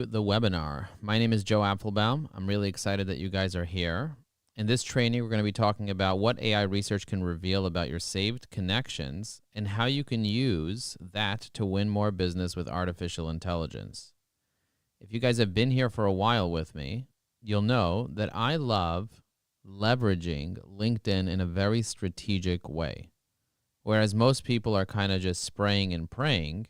The webinar. My name is Joe Apfelbaum. I'm really excited that you guys are here. In this training, we're going to be talking about what AI research can reveal about your saved connections and how you can use that to win more business with artificial intelligence. If you guys have been here for a while with me, you'll know that I love leveraging LinkedIn in a very strategic way. Whereas most people are kind of just spraying and praying,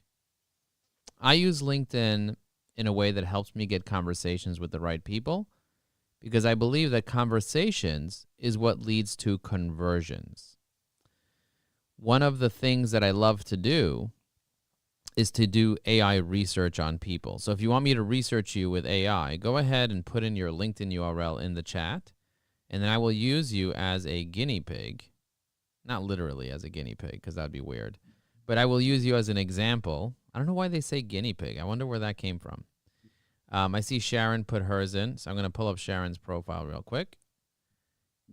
I use LinkedIn in a way that helps me get conversations with the right people, because I believe that conversations is what leads to conversions. One of the things that I love to do is to do AI research on people. So if you want me to research you with AI, go ahead and put in your LinkedIn URL in the chat, and then I will use you as a guinea pig. Not literally as a guinea pig, because that would be weird. But I will use you as an example. I don't know why they say guinea pig. I wonder where that came from. I see Sharon put hers in, so I'm going to pull up Sharon's profile real quick.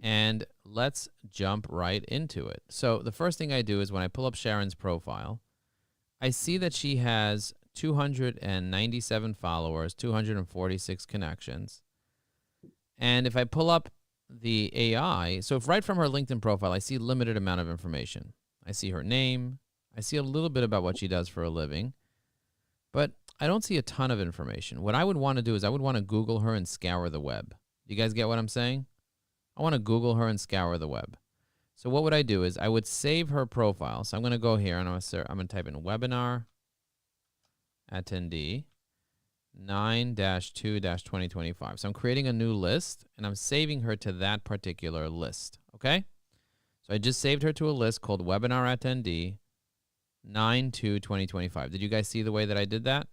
And let's jump right into it. So the first thing I do is when I pull up Sharon's profile, I see that she has 297 followers, 246 connections. And if I pull up the AI, so if right from her LinkedIn profile, I see limited amount of information. I see her name. I see a little bit about what she does for a living. But I don't see a ton of information. What I would want to do is I would want to Google her and scour the web. You guys get what I'm saying? I want to Google her and scour the web. So what would I do is I would save her profile. So I'm going to go here and I'm going to type in webinar attendee 9-2-2025. So I'm creating a new list and I'm saving her to that particular list. Okay? So I just saved her to a list called webinar attendee 9-2-2025. Did you guys see the way that I did that?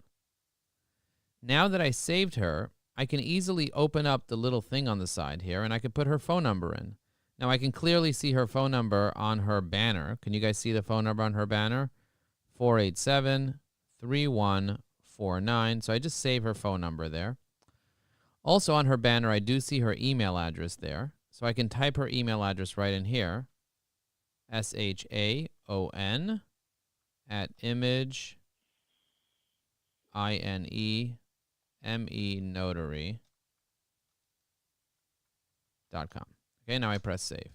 Now that I saved her, I can easily open up the little thing on the side here and I can put her phone number in. Now I can clearly see her phone number on her banner. Can you guys see the phone number on her banner? 487-3149. So I just save her phone number there. Also on her banner, I do see her email address there. So I can type her email address right in here. SHAON at imenotary.com. Okay, now I press save.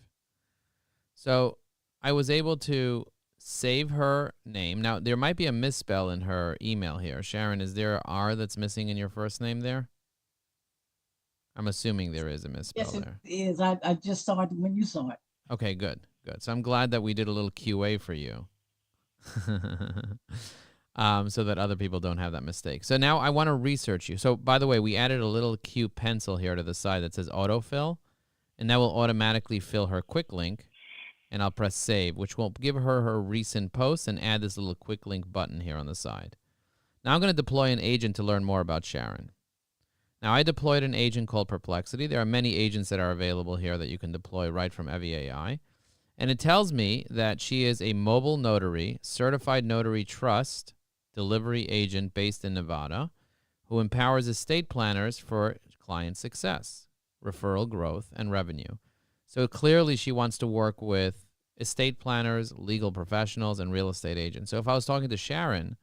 So I was able to save her name. Now, there might be a misspell in her email here. Sharon, is there an R that's missing in your first name there? I'm assuming there is a misspell there. Yes, it is. I just saw it when you saw it. Okay, good, good. So I'm glad that we did a little QA for you. So that other people don't have that mistake. So now I want to research you. So by the way, we added a little cute pencil here to the side that says autofill, and that will automatically fill her quick link, and I'll press save, which will give her her recent posts and add this little quick link button here on the side. Now I'm going to deploy an agent to learn more about Sharon. Now I deployed an agent called Perplexity. There are many agents that are available here that you can deploy right from EviAI. And it tells me that she is a mobile notary, certified notary trust delivery agent based in Nevada, who empowers estate planners for client success, referral growth, and revenue. So clearly she wants to work with estate planners, legal professionals, and real estate agents. So if I was talking to Sharon,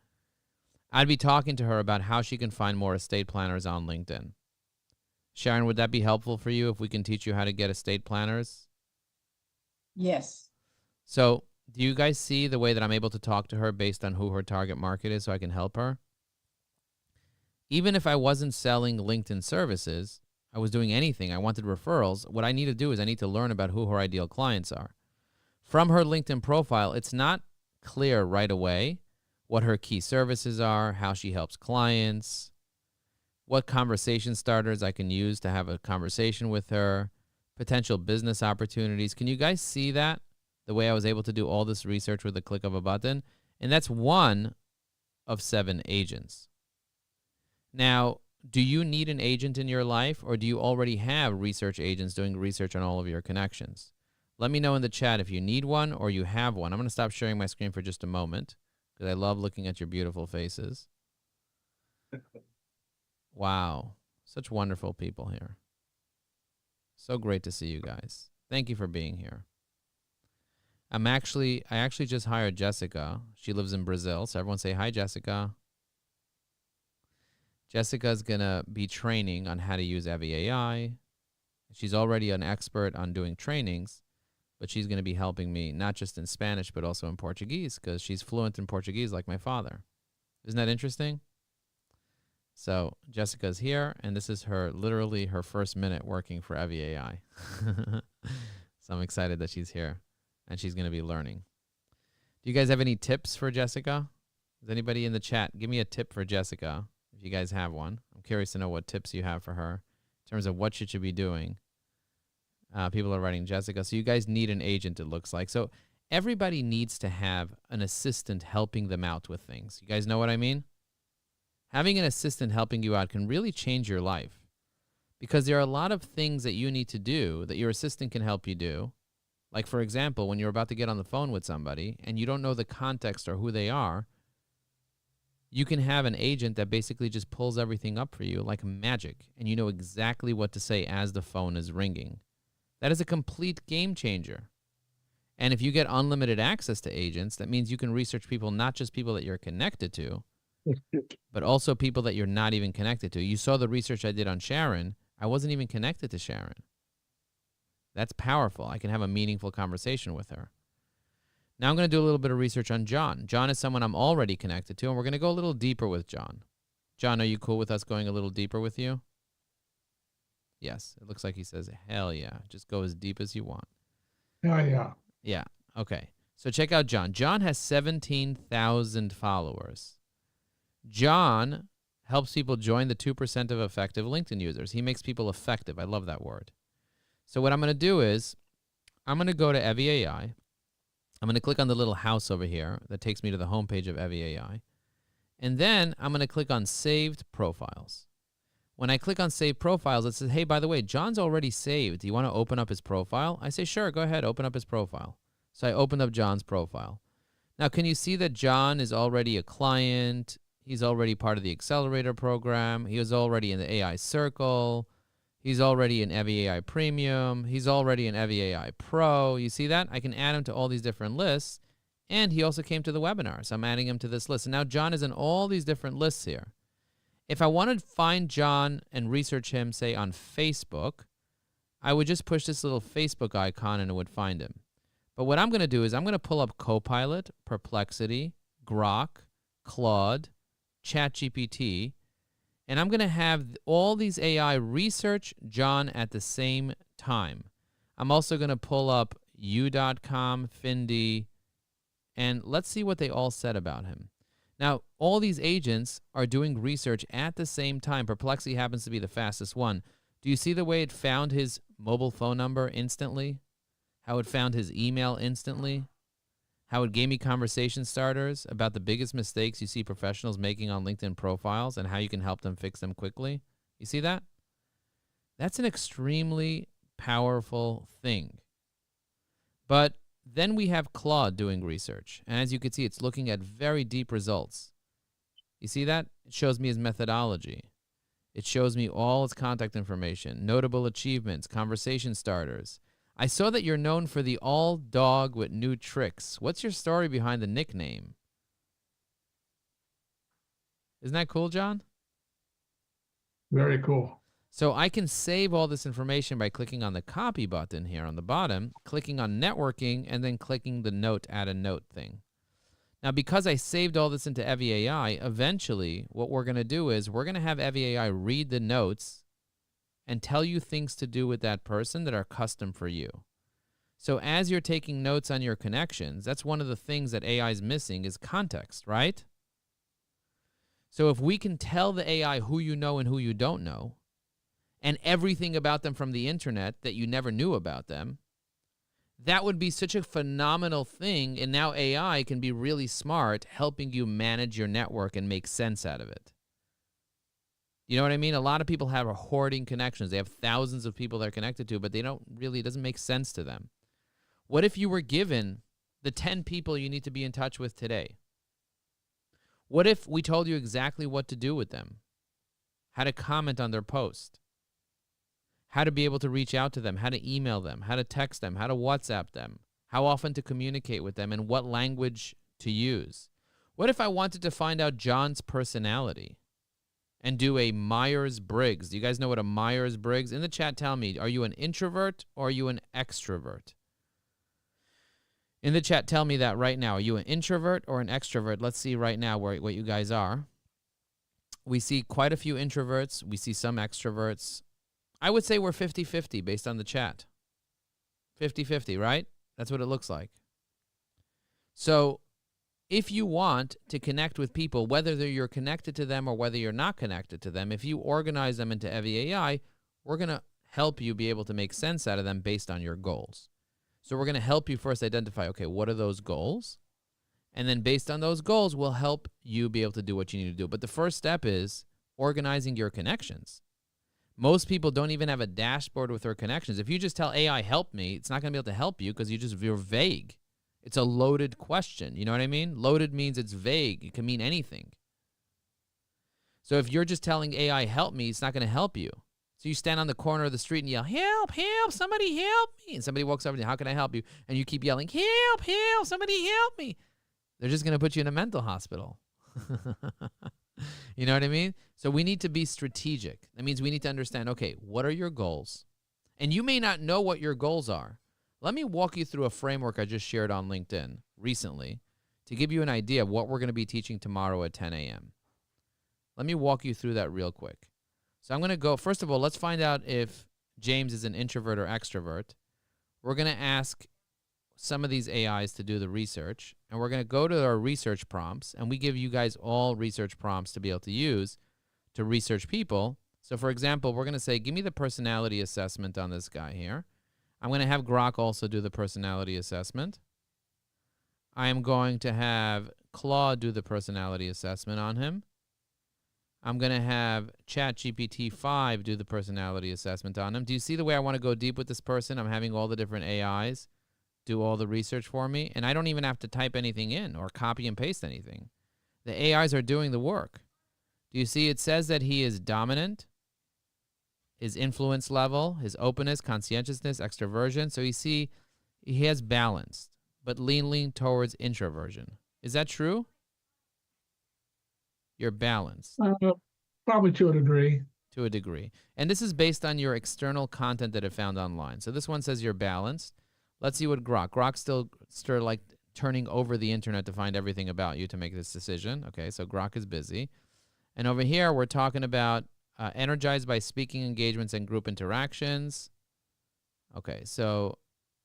I'd be talking to her about how she can find more estate planners on LinkedIn. Sharon, would that be helpful for you if we can teach you how to get estate planners? Yes. So do you guys see the way that I'm able to talk to her based on who her target market is so I can help her? Even if I wasn't selling LinkedIn services, I was doing anything, I wanted referrals, what I need to do is I need to learn about who her ideal clients are. From her LinkedIn profile, it's not clear right away what her key services are, how she helps clients, what conversation starters I can use to have a conversation with her, potential business opportunities. Can you guys see that? The way I was able to do all this research with the click of a button? And that's one of 7 agents. Now, do you need an agent in your life, or do you already have research agents doing research on all of your connections? Let me know in the chat if you need one or you have one. I'm going to stop sharing my screen for just a moment because I love looking at your beautiful faces. Wow. Such wonderful people here. So great to see you guys. Thank you for being here. I actually just hired Jessica. She lives in Brazil. So everyone say hi, Jessica. Jessica's going to be training on how to use Evie AI. She's already an expert on doing trainings, but she's going to be helping me not just in Spanish, but also in Portuguese because she's fluent in Portuguese like my father. Isn't that interesting? So Jessica's here, and this is literally her first minute working for Evie AI. So I'm excited that she's here, and she's going to be learning. Do you guys have any tips for Jessica? Does anybody in the chat give me a tip for Jessica, if you guys have one? I'm curious to know what tips you have for her in terms of what she should be doing. People are writing Jessica. So you guys need an agent, it looks like. So everybody needs to have an assistant helping them out with things. You guys know what I mean? Having an assistant helping you out can really change your life because there are a lot of things that you need to do that your assistant can help you do. Like, for example, when you're about to get on the phone with somebody and you don't know the context or who they are, you can have an agent that basically just pulls everything up for you like magic, and you know exactly what to say as the phone is ringing. That is a complete game changer. And if you get unlimited access to agents, that means you can research people, not just people that you're connected to, but also people that you're not even connected to. You saw the research I did on Sharon. I wasn't even connected to Sharon. That's powerful. I can have a meaningful conversation with her. Now I'm going to do a little bit of research on John. John is someone I'm already connected to, and we're going to go a little deeper with John. John, are you cool with us going a little deeper with you? Yes. It looks like he says, hell yeah. Just go as deep as you want. Yeah. Yeah. Okay. So check out John. John has 17,000 followers. John helps people join the 2% of effective LinkedIn users. He makes people effective. I love that word. So what I'm going to do is I'm going to go to Evie AI. I'm going to click on the little house over here that takes me to the homepage of Evie AI. And then I'm going to click on Saved Profiles. When I click on Save Profiles, it says, hey, by the way, John's already saved. Do you want to open up his profile? I say, sure, go ahead, open up his profile. So I opened up John's profile. Now, can you see that John is already a client? He's already part of the Accelerator program. He was already in the AI Circle. He's already in Evie AI Premium. He's already in Evie AI Pro. You see that? I can add him to all these different lists. And he also came to the webinar, so I'm adding him to this list. And now John is in all these different lists here. If I wanted to find John and research him, say, on Facebook, I would just push this little Facebook icon and it would find him. But what I'm going to do is I'm going to pull up Copilot, Perplexity, Grok, Claude, ChatGPT, and I'm going to have all these AI research John at the same time. I'm also going to pull up U.com, Findy, and let's see what they all said about him. Now, all these agents are doing research at the same time. Perplexity happens to be the fastest one. Do you see the way it found his mobile phone number instantly? How it found his email instantly? How it gave me conversation starters about the biggest mistakes you see professionals making on LinkedIn profiles and how you can help them fix them quickly? You see that? That's an extremely powerful thing. But then we have Claude doing research. And as you can see, it's looking at very deep results. You see that? It shows me his methodology. It shows me all his contact information, notable achievements, conversation starters. I saw that you're known for the all dog with new tricks. What's your story behind the nickname? Isn't that cool, John? Very cool. So I can save all this information by clicking on the copy button here on the bottom, clicking on networking, and then clicking the note, add a note thing. Now, because I saved all this into Evie AI, eventually what we're going to do is we're going to have Evie AI read the notes and tell you things to do with that person that are custom for you. So as you're taking notes on your connections, that's one of the things that AI is missing is context, right? So if we can tell the AI who you know and who you don't know, and everything about them from the internet that you never knew about them, that would be such a phenomenal thing. And now AI can be really smart, helping you manage your network and make sense out of it. You know what I mean? A lot of people have hoarding connections. They have thousands of people they're connected to, but they don't really, it doesn't make sense to them. What if you were given the 10 people you need to be in touch with today? What if we told you exactly what to do with them? How to comment on their post? How to be able to reach out to them? How to email them? How to text them? How to WhatsApp them? How often to communicate with them? And what language to use? What if I wanted to find out John's personality? and do a Myers-Briggs. Do you guys know what a Myers-Briggs? In the chat, tell me, are you an introvert or are you an extrovert? In the chat, tell me that right now. Are you an introvert or an extrovert? Let's see right now what you guys are. We see quite a few introverts. We see some extroverts. I would say we're 50-50 based on the chat. 50-50, right? That's what it looks like. So if you want to connect with people, whether you're connected to them or whether you're not connected to them, if you organize them into Evie AI, we're going to help you be able to make sense out of them based on your goals. So we're going to help you first identify, okay, what are those goals? And then based on those goals, we'll help you be able to do what you need to do. But the first step is organizing your connections. Most people don't even have a dashboard with their connections. If you just tell AI, help me, it's not going to be able to help you because you're vague. It's a loaded question. You know what I mean? Loaded means it's vague. It can mean anything. So if you're just telling AI, help me, it's not going to help you. So you stand on the corner of the street and yell, help, help, somebody help me. And somebody walks over to you, how can I help you? And you keep yelling, help, help, somebody help me. They're just going to put you in a mental hospital. You know what I mean? So we need to be strategic. That means we need to understand, okay, what are your goals? And you may not know what your goals are. Let me walk you through a framework I just shared on LinkedIn recently to give you an idea of what we're going to be teaching tomorrow at 10 a.m. Let me walk you through that real quick. So I'm going to go, first of all, let's find out if James is an introvert or extrovert. We're going to ask some of these AIs to do the research, and we're going to go to our research prompts, and we give you guys all research prompts to be able to use to research people. So for example, we're going to say, give me the personality assessment on this guy here. I'm going to have Grok also do the personality assessment. I am going to have Claude do the personality assessment on him. I'm going to have ChatGPT 5 do the personality assessment on him. Do you see the way I want to go deep with this person? I'm having all the different AIs do all the research for me, and I don't even have to type anything in or copy and paste anything. The AIs are doing the work. Do you see it says that he is dominant, his influence level, his openness, conscientiousness, extroversion. So you see he has balanced, but leaning towards introversion. Is that true? You're balanced. Probably to a degree. To a degree. And this is based on your external content that it found online. So this one says you're balanced. Let's see what Grok's still like turning over the internet to find everything about you to make this decision. Okay, so Grok is busy. And over here, we're talking about energized by speaking engagements and group interactions. Okay, so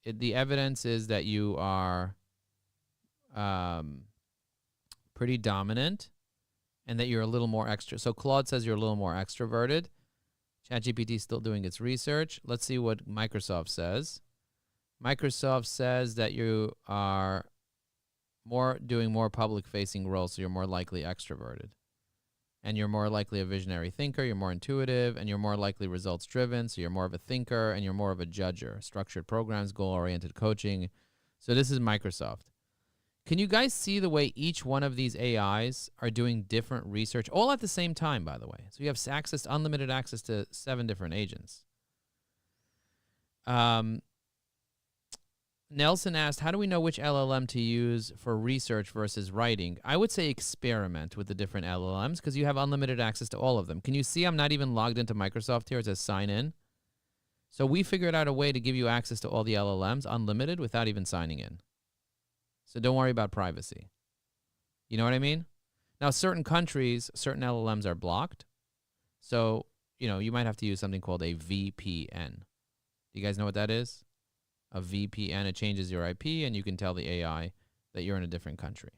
the evidence is that you are pretty dominant and that you're a little more extra. So Claude says you're a little more extroverted. ChatGPT is still doing its research. Let's see what Microsoft says. Microsoft says that you are doing more public-facing roles, so you're more likely extroverted. And you're more likely a visionary thinker, you're more intuitive, and you're more likely results-driven, so you're more of a thinker, and you're more of a judger. Structured programs, goal-oriented coaching. So this is Microsoft. Can you guys see the way each one of these AIs are doing different research, all at the same time, by the way? So you have unlimited access to 7 different agents. Nelson asked, how do we know which LLM to use for research versus writing? I would say experiment with the different LLMs because you have unlimited access to all of them. Can you see I'm not even logged into Microsoft here? It says sign in. So we figured out a way to give you access to all the LLMs unlimited without even signing in. So don't worry about privacy. You know what I mean? Now, certain countries, certain LLMs are blocked. So, you might have to use something called a VPN. Do you guys know what that is? A VPN, it changes your IP, and you can tell the AI that you're in a different country.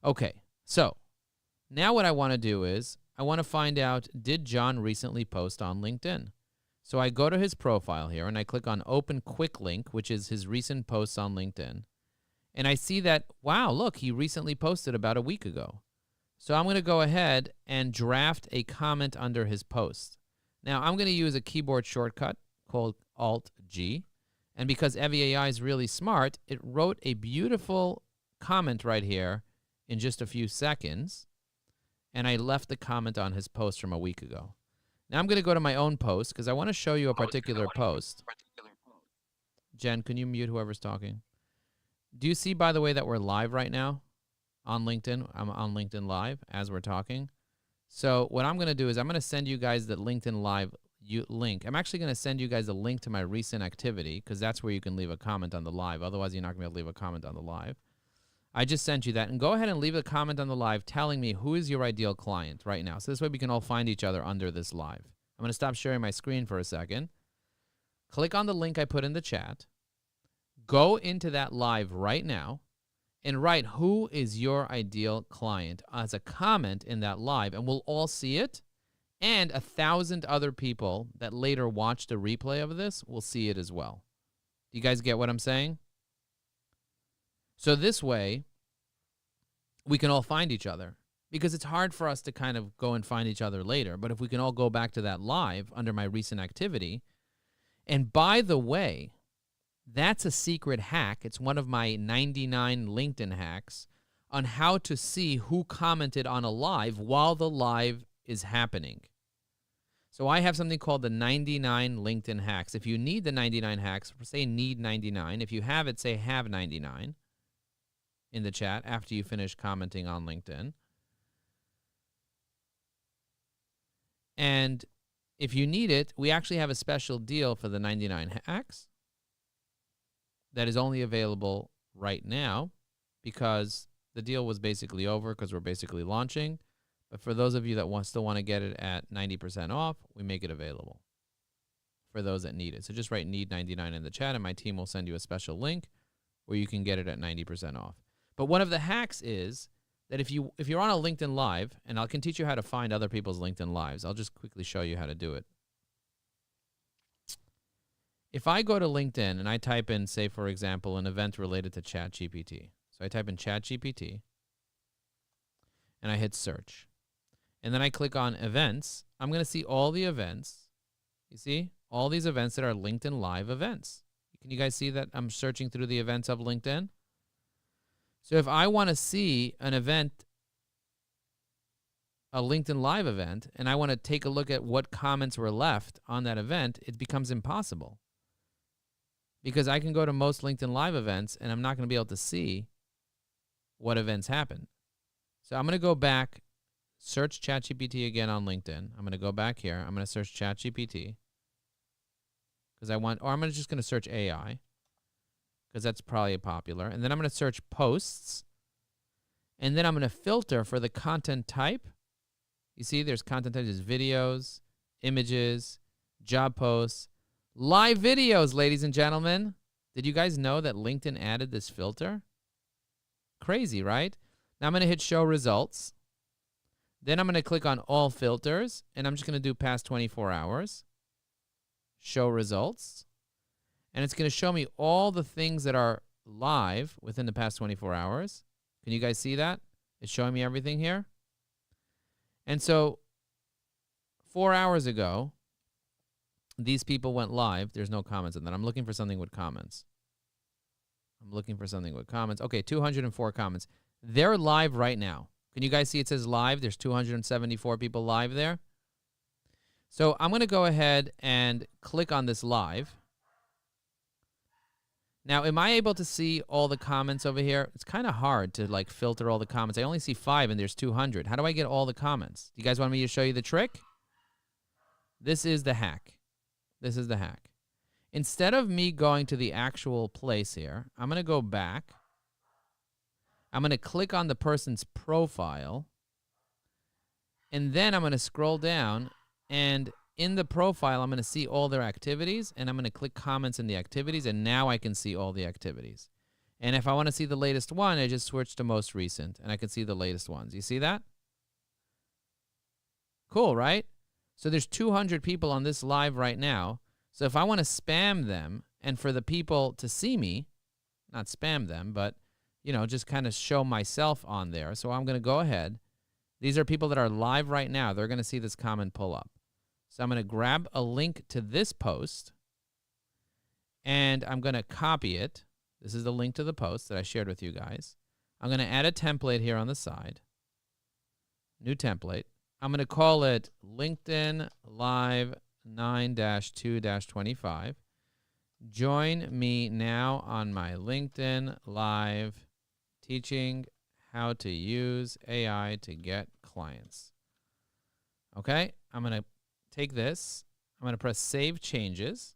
Okay, so now what I want to do is I want to find out, did John recently post on LinkedIn? So I go to his profile here, and I click on Open Quick Link, which is his recent posts on LinkedIn. And I see that, wow, look, he recently posted about a week ago. So I'm going to go ahead and draft a comment under his post. Now, I'm going to use a keyboard shortcut called Alt-G. And because Evie AI is really smart, it wrote a beautiful comment right here in just a few seconds. And I left the comment on his post from a week ago. Now I'm going to go to my own post because I want to show you a particular post. Jen, can you mute whoever's talking? Do you see, by the way, that we're live right now on LinkedIn? I'm on LinkedIn Live as we're talking. So what I'm going to do is I'm going to send you guys the LinkedIn Live link. I'm actually going to send you guys a link to my recent activity because that's where you can leave a comment on the live. Otherwise, you're not going to be able to leave a comment on the live. I just sent you that. And go ahead and leave a comment on the live telling me who is your ideal client right now. So this way we can all find each other under this live. I'm going to stop sharing my screen for a second. Click on the link I put in the chat. Go into that live right now and write who is your ideal client as a comment in that live, and we'll all see it. And 1,000 other people that later watch the replay of this will see it as well. Do you guys get what I'm saying? So this way, we can all find each other because it's hard for us to kind of go and find each other later. But if we can all go back to that live under my recent activity, and by the way, that's a secret hack. It's one of my 99 LinkedIn hacks on how to see who commented on a live while the live is happening. So I have something called the 99 LinkedIn hacks. If you need the 99 hacks, say need 99. If you have it, say have 99 in the chat after you finish commenting on LinkedIn. And if you need it, we actually have a special deal for the 99 hacks that is only available right now because the deal was basically over because we're basically launching. But for those of you that still want to get it at 90% off, we make it available for those that need it. So just write need 99 in the chat and my team will send you a special link where you can get it at 90% off. But one of the hacks is that if you're on a LinkedIn Live, and I can teach you how to find other people's LinkedIn Lives. I'll just quickly show you how to do it. If I go to LinkedIn and I type in, say, for example, an event related to ChatGPT. So I type in ChatGPT and I hit search. And then I click on events. I'm going to see all the events. You see? All these events that are LinkedIn Live events. Can you guys see that I'm searching through the events of LinkedIn? So if I want to see an event, a LinkedIn Live event, and I want to take a look at what comments were left on that event, it becomes impossible. Because I can go to most LinkedIn Live events, and I'm not going to be able to see what events happened. So I'm going to go back, search ChatGPT again on LinkedIn. I'm going to go back here. I'm going to search ChatGPT. Because I'm just going to search AI. Because that's probably popular. And then I'm going to search posts. And then I'm going to filter for the content type. You see, there's content types, there's videos, images, job posts, live videos, ladies and gentlemen. Did you guys know that LinkedIn added this filter? Crazy, right? Now I'm going to hit show results. Then I'm going to click on all filters. And I'm just going to do past 24 hours. Show results. And it's going to show me all the things that are live within the past 24 hours. Can you guys see that? It's showing me everything here. And so 4 hours ago, these people went live. There's no comments in that. I'm looking for something with comments. Okay, 204 comments. They're live right now. Can you guys see it says live? There's 274 people live there. So I'm going to go ahead and click on this live. Now, am I able to see all the comments over here? It's kind of hard to filter all the comments. I only see 5 and there's 200. How do I get all the comments? Do you guys want me to show you the trick? This is the hack. Instead of me going to the actual place here, I'm going to go back. I'm going to click on the person's profile. And then I'm going to scroll down. And in the profile, I'm going to see all their activities. And I'm going to click comments in the activities. And now I can see all the activities. And if I want to see the latest one, I just switch to most recent. And I can see the latest ones. You see that? Cool, right? So there's 200 people on this live right now. So if I want to spam them and for the people to see me, not spam them, but, just kind of show myself on there. So I'm going to go ahead. These are people that are live right now. They're going to see this comment pull up. So I'm going to grab a link to this post and I'm going to copy it. This is the link to the post that I shared with you guys. I'm going to add a template here on the side. New template. I'm going to call it LinkedIn Live 9-2-25. Join me now on my LinkedIn Live teaching how to use AI to get clients. Okay, I'm going to take this. I'm going to press Save Changes.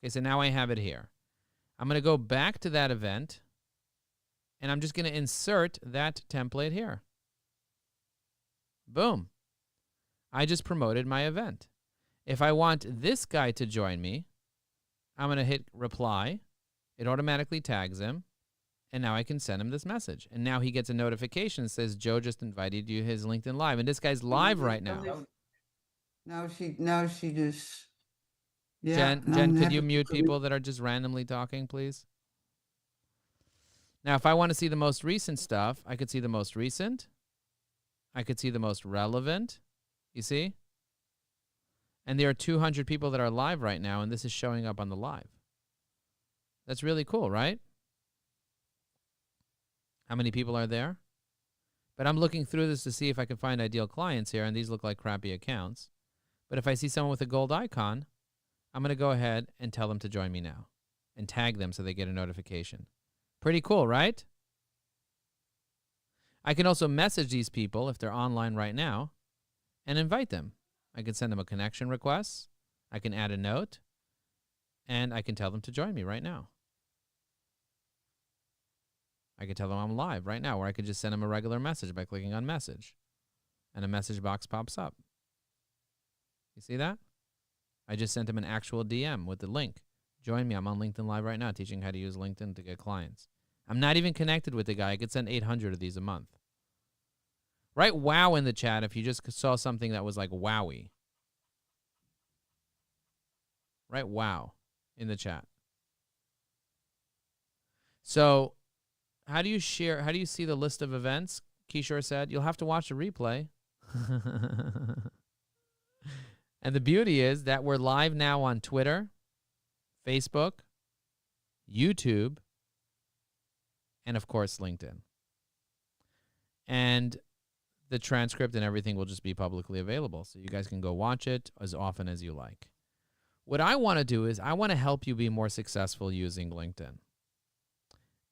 Okay, so now I have it here. I'm going to go back to that event, and I'm just going to insert that template here. Boom. I just promoted my event. If I want this guy to join me, I'm going to hit reply. It automatically tags him. And now I can send him this message. And now he gets a notification that says, Joe just invited you to his LinkedIn Live. And this guy's live right now. Now she just. Jen, could you mute people that are just randomly talking, please? Now, if I want to see the most recent stuff, I could see the most recent. I could see the most relevant. You see? And there are 200 people that are live right now, and this is showing up on the live. That's really cool, right? How many people are there? But I'm looking through this to see if I can find ideal clients here, and these look like crappy accounts. But if I see someone with a gold icon, I'm going to go ahead and tell them to join me now and tag them so they get a notification. Pretty cool, right? I can also message these people if they're online right now and invite them. I can send them a connection request. I can add a note, and I can tell them to join me right now. I can tell them I'm live right now, or I could just send them a regular message by clicking on message, and a message box pops up. You see that? I just sent him an actual DM with the link. Join me. I'm on LinkedIn Live right now teaching how to use LinkedIn to get clients. I'm not even connected with the guy. I could send 800 of these a month. Write wow in the chat if you just saw something that was like wowie. Write wow in the chat. So how do you share? How do you see the list of events? Kishore said, you'll have to watch a replay. And the beauty is that we're live now on Twitter, Facebook, YouTube, and of course, LinkedIn. And the transcript and everything will just be publicly available, so you guys can go watch it as often as you like. What I want to do is I want to help you be more successful using LinkedIn.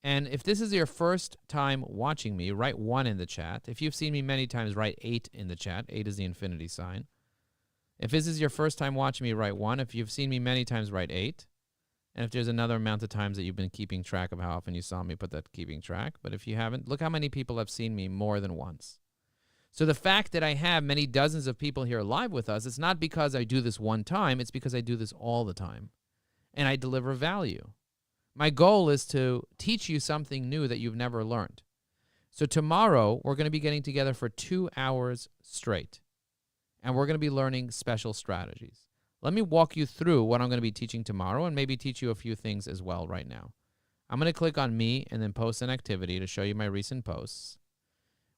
And if this is your first time watching me, write 1 in the chat. If you've seen me many times, write 8 in the chat. 8 is the infinity sign. If this is your first time watching me, write 1. If you've seen me many times, write 8. And if there's another amount of times that you've been keeping track of how often you saw me, put that keeping track. But if you haven't, look how many people have seen me more than once. So the fact that I have many dozens of people here live with us, it's not because I do this one time. It's because I do this all the time. And I deliver value. My goal is to teach you something new that you've never learned. So tomorrow, we're going to be getting together for 2 hours straight. And we're going to be learning special strategies. Let me walk you through what I'm going to be teaching tomorrow and maybe teach you a few things as well right now. I'm going to click on me and then post an activity to show you my recent posts.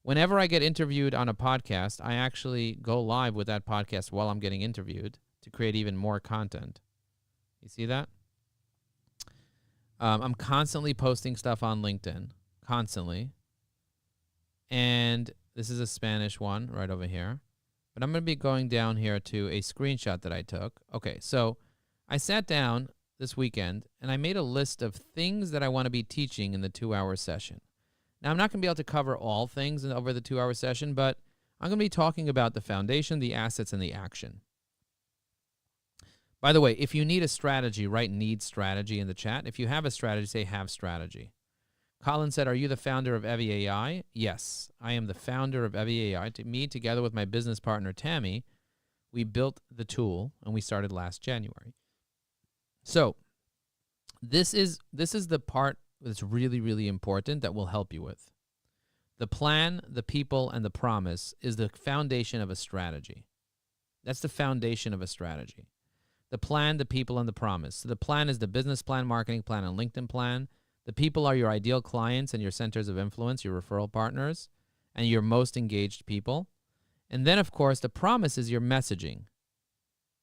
Whenever I get interviewed on a podcast, I actually go live with that podcast while I'm getting interviewed to create even more content. You see that? I'm constantly posting stuff on LinkedIn, constantly. And this is a Spanish one right over here. But I'm going to be going down here to a screenshot that I took. Okay, so I sat down this weekend and I made a list of things that I want to be teaching in the 2-hour session. Now, I'm not going to be able to cover all things over the 2-hour session, but I'm going to be talking about the foundation, the assets, and the action. By the way, if you need a strategy, write need strategy in the chat. If you have a strategy, say have strategy. Colin said, are you the founder of Evie AI? Yes, I am the founder of Evie AI. Me, together with my business partner, Tammy, we built the tool, and we started last January. So this is the part that's really, really important that will help you with. The plan, the people, and the promise is the foundation of a strategy. That's the foundation of a strategy. The plan, the people, and the promise. So the plan is the business plan, marketing plan, and LinkedIn plan. The people are your ideal clients and your centers of influence, your referral partners, and your most engaged people. And then, of course, the promise is your messaging.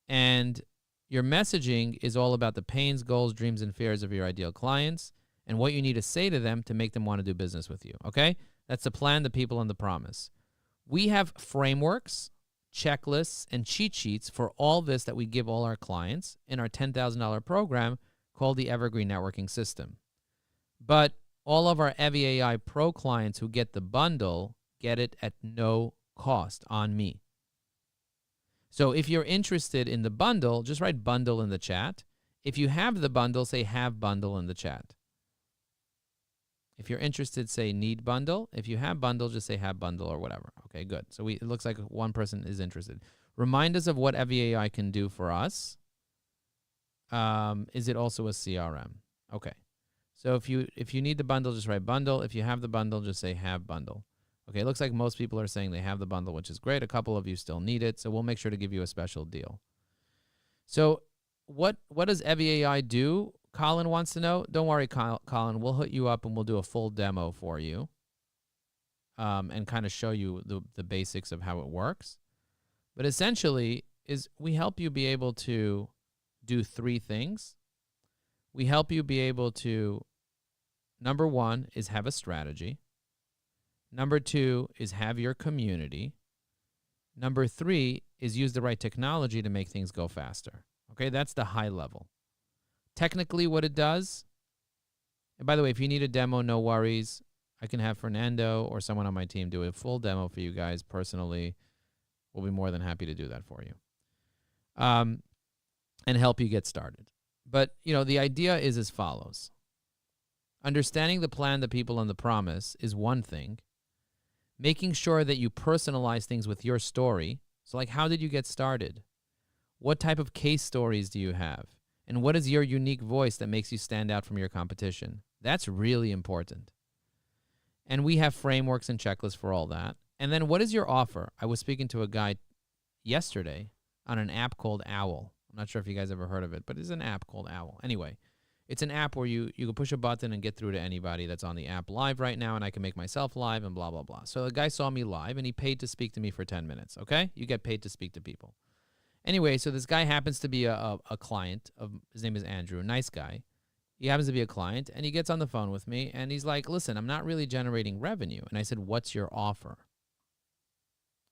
And your messaging is all about the pains, goals, dreams, and fears of your ideal clients and what you need to say to them to make them want to do business with you, okay? That's the plan, the people, and the promise. We have frameworks, checklists, and cheat sheets for all this that we give all our clients in our $10,000 program called the Evergreen Networking System. But all of our Evie AI Pro clients who get the bundle get it at no cost on me. So if you're interested in the bundle, just write bundle in the chat. If you have the bundle, say have bundle in the chat. If you're interested, say need bundle. If you have bundle, just say have bundle or whatever. Okay, good. So it looks like one person is interested. Remind us of what EviAI can do for us. Is it also a CRM? Okay. So if you need the bundle, just write bundle. If you have the bundle, just say have bundle. Okay, it looks like most people are saying they have the bundle, which is great. A couple of you still need it, so we'll make sure to give you a special deal. So what does EviAI do? Colin wants to know. Don't worry, Colin. We'll hook you up and we'll do a full demo for you and kind of show you the basics of how it works. But essentially, we help you be able to do three things. We help you be able to, number one, is have a strategy. Number two is have your community. Number three is use the right technology to make things go faster. Okay, that's the high level. Technically what it does, and by the way, if you need a demo, no worries. I can have Fernando or someone on my team do a full demo for you guys personally. We'll be more than happy to do that for you and help you get started. But, the idea is as follows. Understanding the plan, the people, and the promise is one thing. Making sure that you personalize things with your story. So like, how did you get started? What type of case stories do you have? And what is your unique voice that makes you stand out from your competition? That's really important. And we have frameworks and checklists for all that. And then what is your offer? I was speaking to a guy yesterday on an app called Owl. I'm not sure if you guys ever heard of it, but it's an app called Owl. Anyway, it's an app where you can push a button and get through to anybody that's on the app live right now, and I can make myself live and blah, blah, blah. So the guy saw me live, and he paid to speak to me for 10 minutes, okay? You get paid to speak to people. Anyway, so this guy happens to be a client. His name is Andrew, nice guy. He happens to be a client, and he gets on the phone with me, and he's like, listen, I'm not really generating revenue. And I said, what's your offer?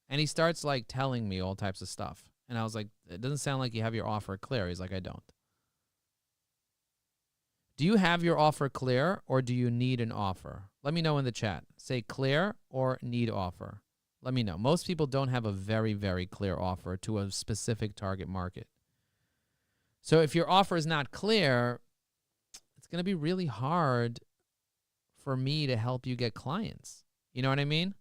And he starts like telling me all types of stuff. And I was like, it doesn't sound like you have your offer clear. He's like, I don't. Do you have your offer clear or do you need an offer? Let me know in the chat. Say clear or need offer. Let me know. Most people don't have a very, very clear offer to a specific target market. So if your offer is not clear, it's going to be really hard for me to help you get clients. You know what I mean?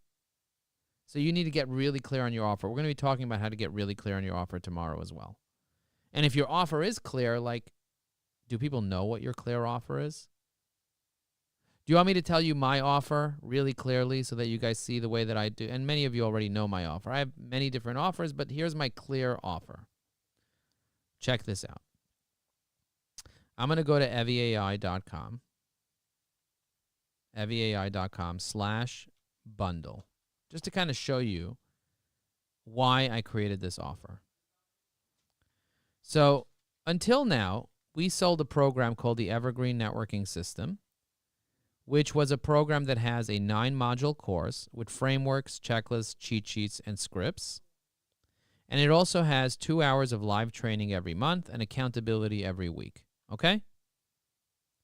So you need to get really clear on your offer. We're going to be talking about how to get really clear on your offer tomorrow as well. And if your offer is clear, like, do people know what your clear offer is? Do you want me to tell you my offer really clearly so that you guys see the way that I do? And many of you already know my offer. I have many different offers, but here's my clear offer. Check this out. I'm going to go to eviai.com. eviai.com/bundle. Just to kind of show you why I created this offer. So until now, we sold a program called the Evergreen Networking System, which was a program that has a 9-module course with frameworks, checklists, cheat sheets, and scripts. And it also has 2 hours of live training every month and accountability every week. Okay?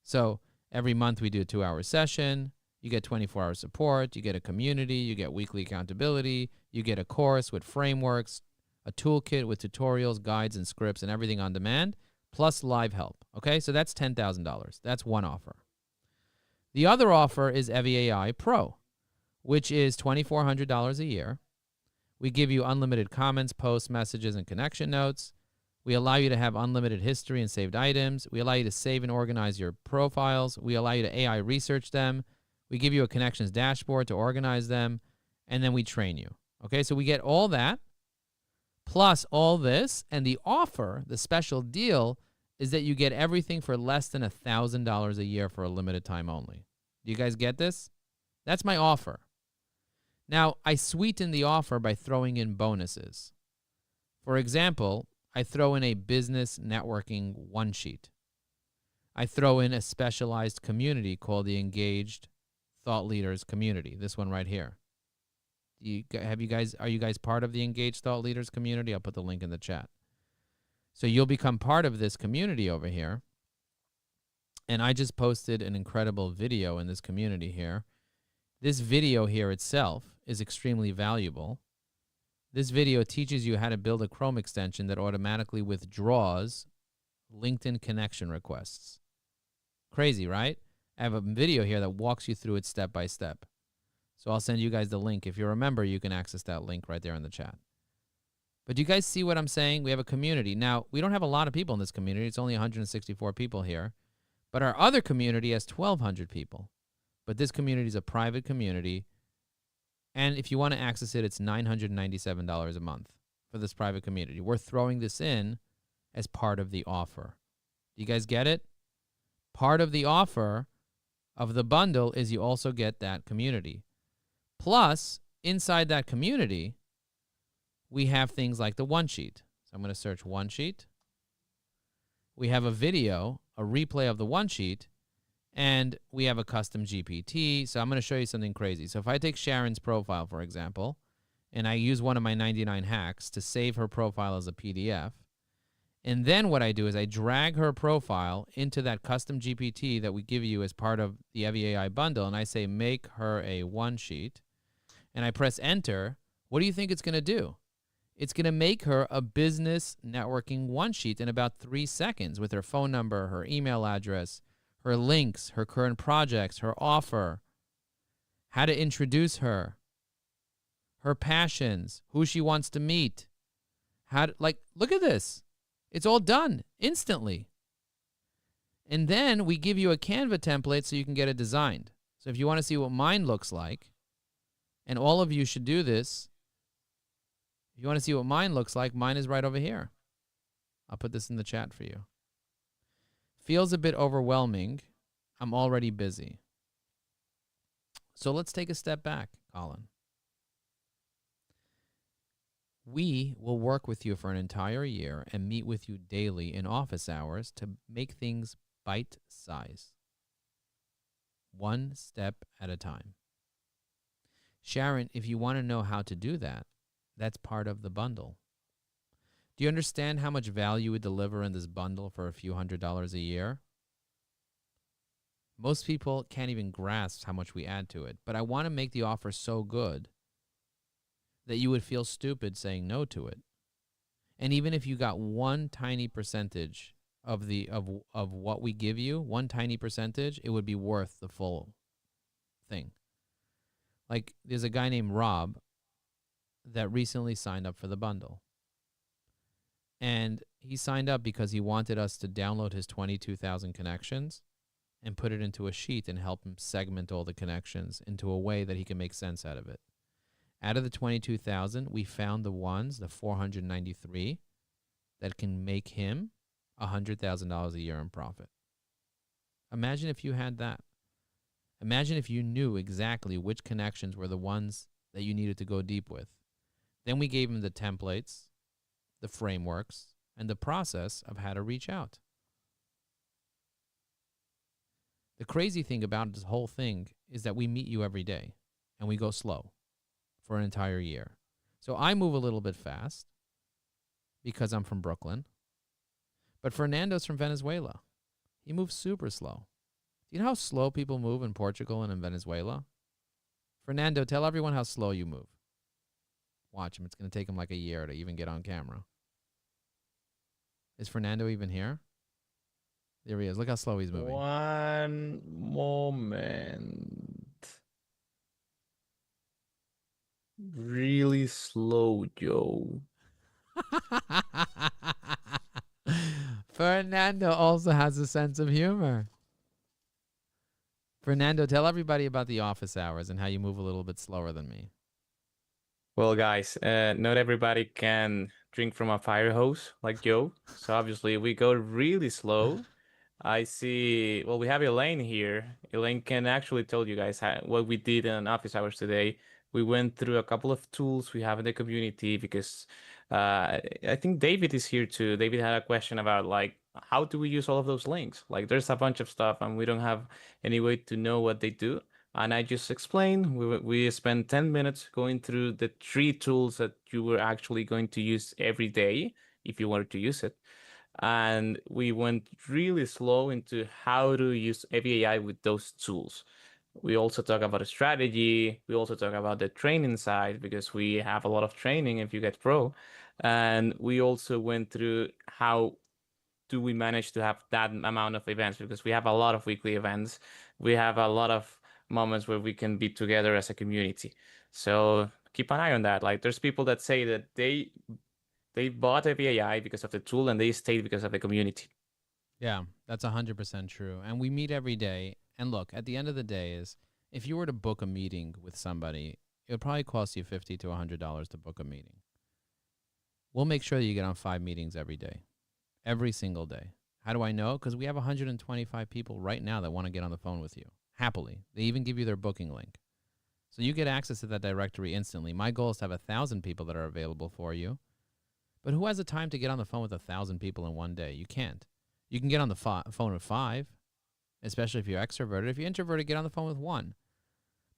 So every month we do a 2-hour session. You get 24-hour support. You get a community. You get weekly accountability. You get a course with frameworks, a toolkit with tutorials, guides, and scripts, and everything on demand, plus live help. Okay? So that's $10,000. That's one offer. The other offer is EviAI Pro, which is $2,400 a year. We give you unlimited comments, posts, messages, and connection notes. We allow you to have unlimited history and saved items. We allow you to save and organize your profiles. We allow you to AI research them. We give you a connections dashboard to organize them, and then we train you. Okay, so we get all that, plus all this, and the offer, the special deal, is that you get everything for less than $1,000 a year for a limited time only. Do you guys get this? That's my offer. Now, I sweeten the offer by throwing in bonuses. For example, I throw in a business networking one-sheet. I throw in a specialized community called the Engaged Thought Leaders Community, this one right here. Are you guys part of the Engaged Thought Leaders Community? I'll put the link in the chat. So you'll become part of this community over here. And I just posted an incredible video in this community here. This video here itself is extremely valuable This video teaches you how to build a Chrome extension that automatically withdraws LinkedIn connection requests. Crazy, right? I have a video here that walks you through it step by step. So I'll send you guys the link. If you remember, you can access that link right there in the chat. But do you guys see what I'm saying? We have a community. Now, we don't have a lot of people in this community. It's only 164 people here. But our other community has 1,200 people. But this community is a private community. And if you want to access it, it's $997 a month for this private community. We're throwing this in as part of the offer. Do you guys get it? Part of the offer of the bundle is you also get that community. Plus, inside that community, we have things like the one sheet. So I'm going to search one sheet. We have a video, a replay of the one sheet, and we have a custom GPT. So I'm going to show you something crazy. So if I take Sharon's profile, for example, and I use one of my 99 hacks to save her profile as a PDF, and then what I do is I drag her profile into that custom GPT that we give you as part of the Evie AI bundle, and I say, make her a one sheet, and I press enter. What do you think it's going to do? It's going to make her a business networking one sheet in about 3 seconds with her phone number, her email address, her links, her current projects, her offer, how to introduce her, her passions, who she wants to meet. Look at this. It's all done instantly. And then we give you a Canva template so you can get it designed. So if you want to see what mine looks like, and all of you should do this, if you want to see what mine looks like, mine is right over here. I'll put this in the chat for you. Feels a bit overwhelming. I'm already busy. So let's take a step back, Colin. We will work with you for an entire year and meet with you daily in office hours to make things bite-size, one step at a time. Sharon, if you want to know how to do that, that's part of the bundle. Do you understand how much value we deliver in this bundle for a few $100s a year? Most people can't even grasp how much we add to it, but I want to make the offer so good that you would feel stupid saying no to it. And even if you got one tiny percentage of what we give you, one tiny percentage, it would be worth the full thing. Like, there's a guy named Rob that recently signed up for the bundle. And he signed up because he wanted us to download his 22,000 connections and put it into a sheet and help him segment all the connections into a way that he can make sense out of it. Out of the 22,000, we found the ones, the 493, that can make him $100,000 a year in profit. Imagine if you had that. Imagine if you knew exactly which connections were the ones that you needed to go deep with. Then we gave him the templates, the frameworks, and the process of how to reach out. The crazy thing about this whole thing is that we meet you every day, and we go slow for an entire year. So I move a little bit fast because I'm from Brooklyn. But Fernando's from Venezuela. He moves super slow. Do you know how slow people move in Portugal and in Venezuela? Fernando, tell everyone how slow you move. Watch him. It's going to take him like a year to even get on camera. Is Fernando even here? There he is. Look how slow he's moving. One moment. Really slow, Joe. Fernando also has a sense of humor. Fernando, tell everybody about the office hours and how you move a little bit slower than me. Well, guys, not everybody can drink from a fire hose like Joe. So obviously we go really slow. I see, well, we have Elaine here. Elaine can actually tell you guys what we did in office hours today. We went through a couple of tools we have in the community because I think David is here too. David had a question about like, how do we use all of those links? Like there's a bunch of stuff and we don't have any way to know what they do. And I just explained, we spent 10 minutes going through the 3 tools that you were actually going to use every day if you wanted to use it. And we went really slow into how to use Evie AI with those tools. We also talk about the strategy. We also talk about the training side because we have a lot of training if you get pro. And we also went through how do we manage to have that amount of events because we have a lot of weekly events. We have a lot of moments where we can be together as a community. So keep an eye on that. Like there's people that say that they bought API because of the tool and they stayed because of the community. Yeah, that's 100% true. And we meet every day. And look, at the end of the day is if you were to book a meeting with somebody, it would probably cost you $50 to $100 to book a meeting. We'll make sure that you get on 5 meetings every day, every single day. How do I know? Because we have 125 people right now that want to get on the phone with you, happily. They even give you their booking link. So you get access to that directory instantly. My goal is to have 1,000 people that are available for you. But who has the time to get on the phone with 1,000 people in one day? You can't. You can get on the phone with 5, especially if you're extroverted. If you're introverted, get on the phone with 1.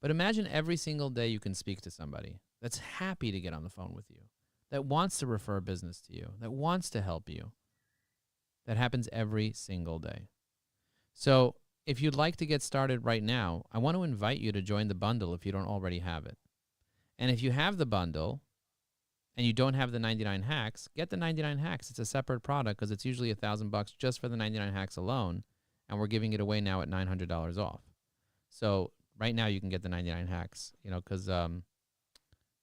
But imagine every single day you can speak to somebody that's happy to get on the phone with you, that wants to refer business to you, that wants to help you. That happens every single day. So if you'd like to get started right now, I want to invite you to join the bundle if you don't already have it. And if you have the bundle and you don't have the 99 hacks, get the 99 hacks. It's a separate product because it's usually $1,000 just for the 99 hacks alone. And we're giving it away now at $900 off. So right now you can get the 99 hacks, because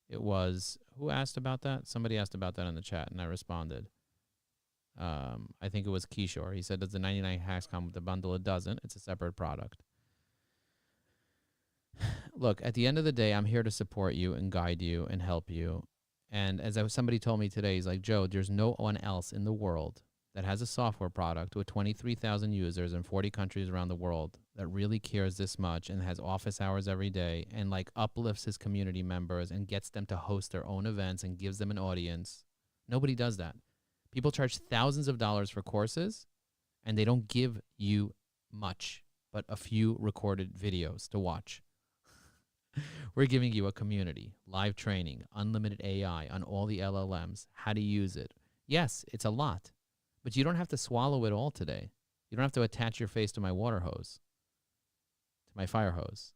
it was, who asked about that? Somebody asked about that in the chat and I responded. I think it was Kishore. He said, does the 99 hacks come with the bundle? It doesn't. It's a separate product. Look, at the end of the day, I'm here to support you and guide you and help you. And as somebody told me today, he's like, Joe, there's no one else in the world that has a software product with 23,000 users in 40 countries around the world that really cares this much and has office hours every day and like uplifts his community members and gets them to host their own events and gives them an audience. Nobody does that. People charge thousands of dollars for courses and they don't give you much, but a few recorded videos to watch. We're giving you a community, live training, unlimited AI on all the LLMs, how to use it. Yes, it's a lot, but you don't have to swallow it all today. You don't have to attach your face to my water hose, to my fire hose.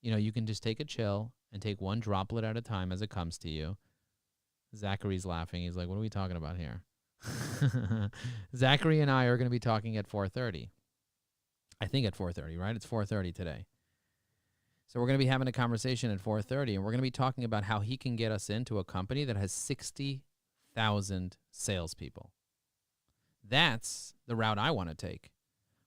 You can just take a chill and take one droplet at a time as it comes to you. Zachary's laughing. He's like, what are we talking about here? Zachary and I are going to be talking at 4:30. I think at 4:30, right? It's 4:30 today. So we're going to be having a conversation at 4:30, and we're going to be talking about how he can get us into a company that has 60,000 salespeople. That's the route I want to take.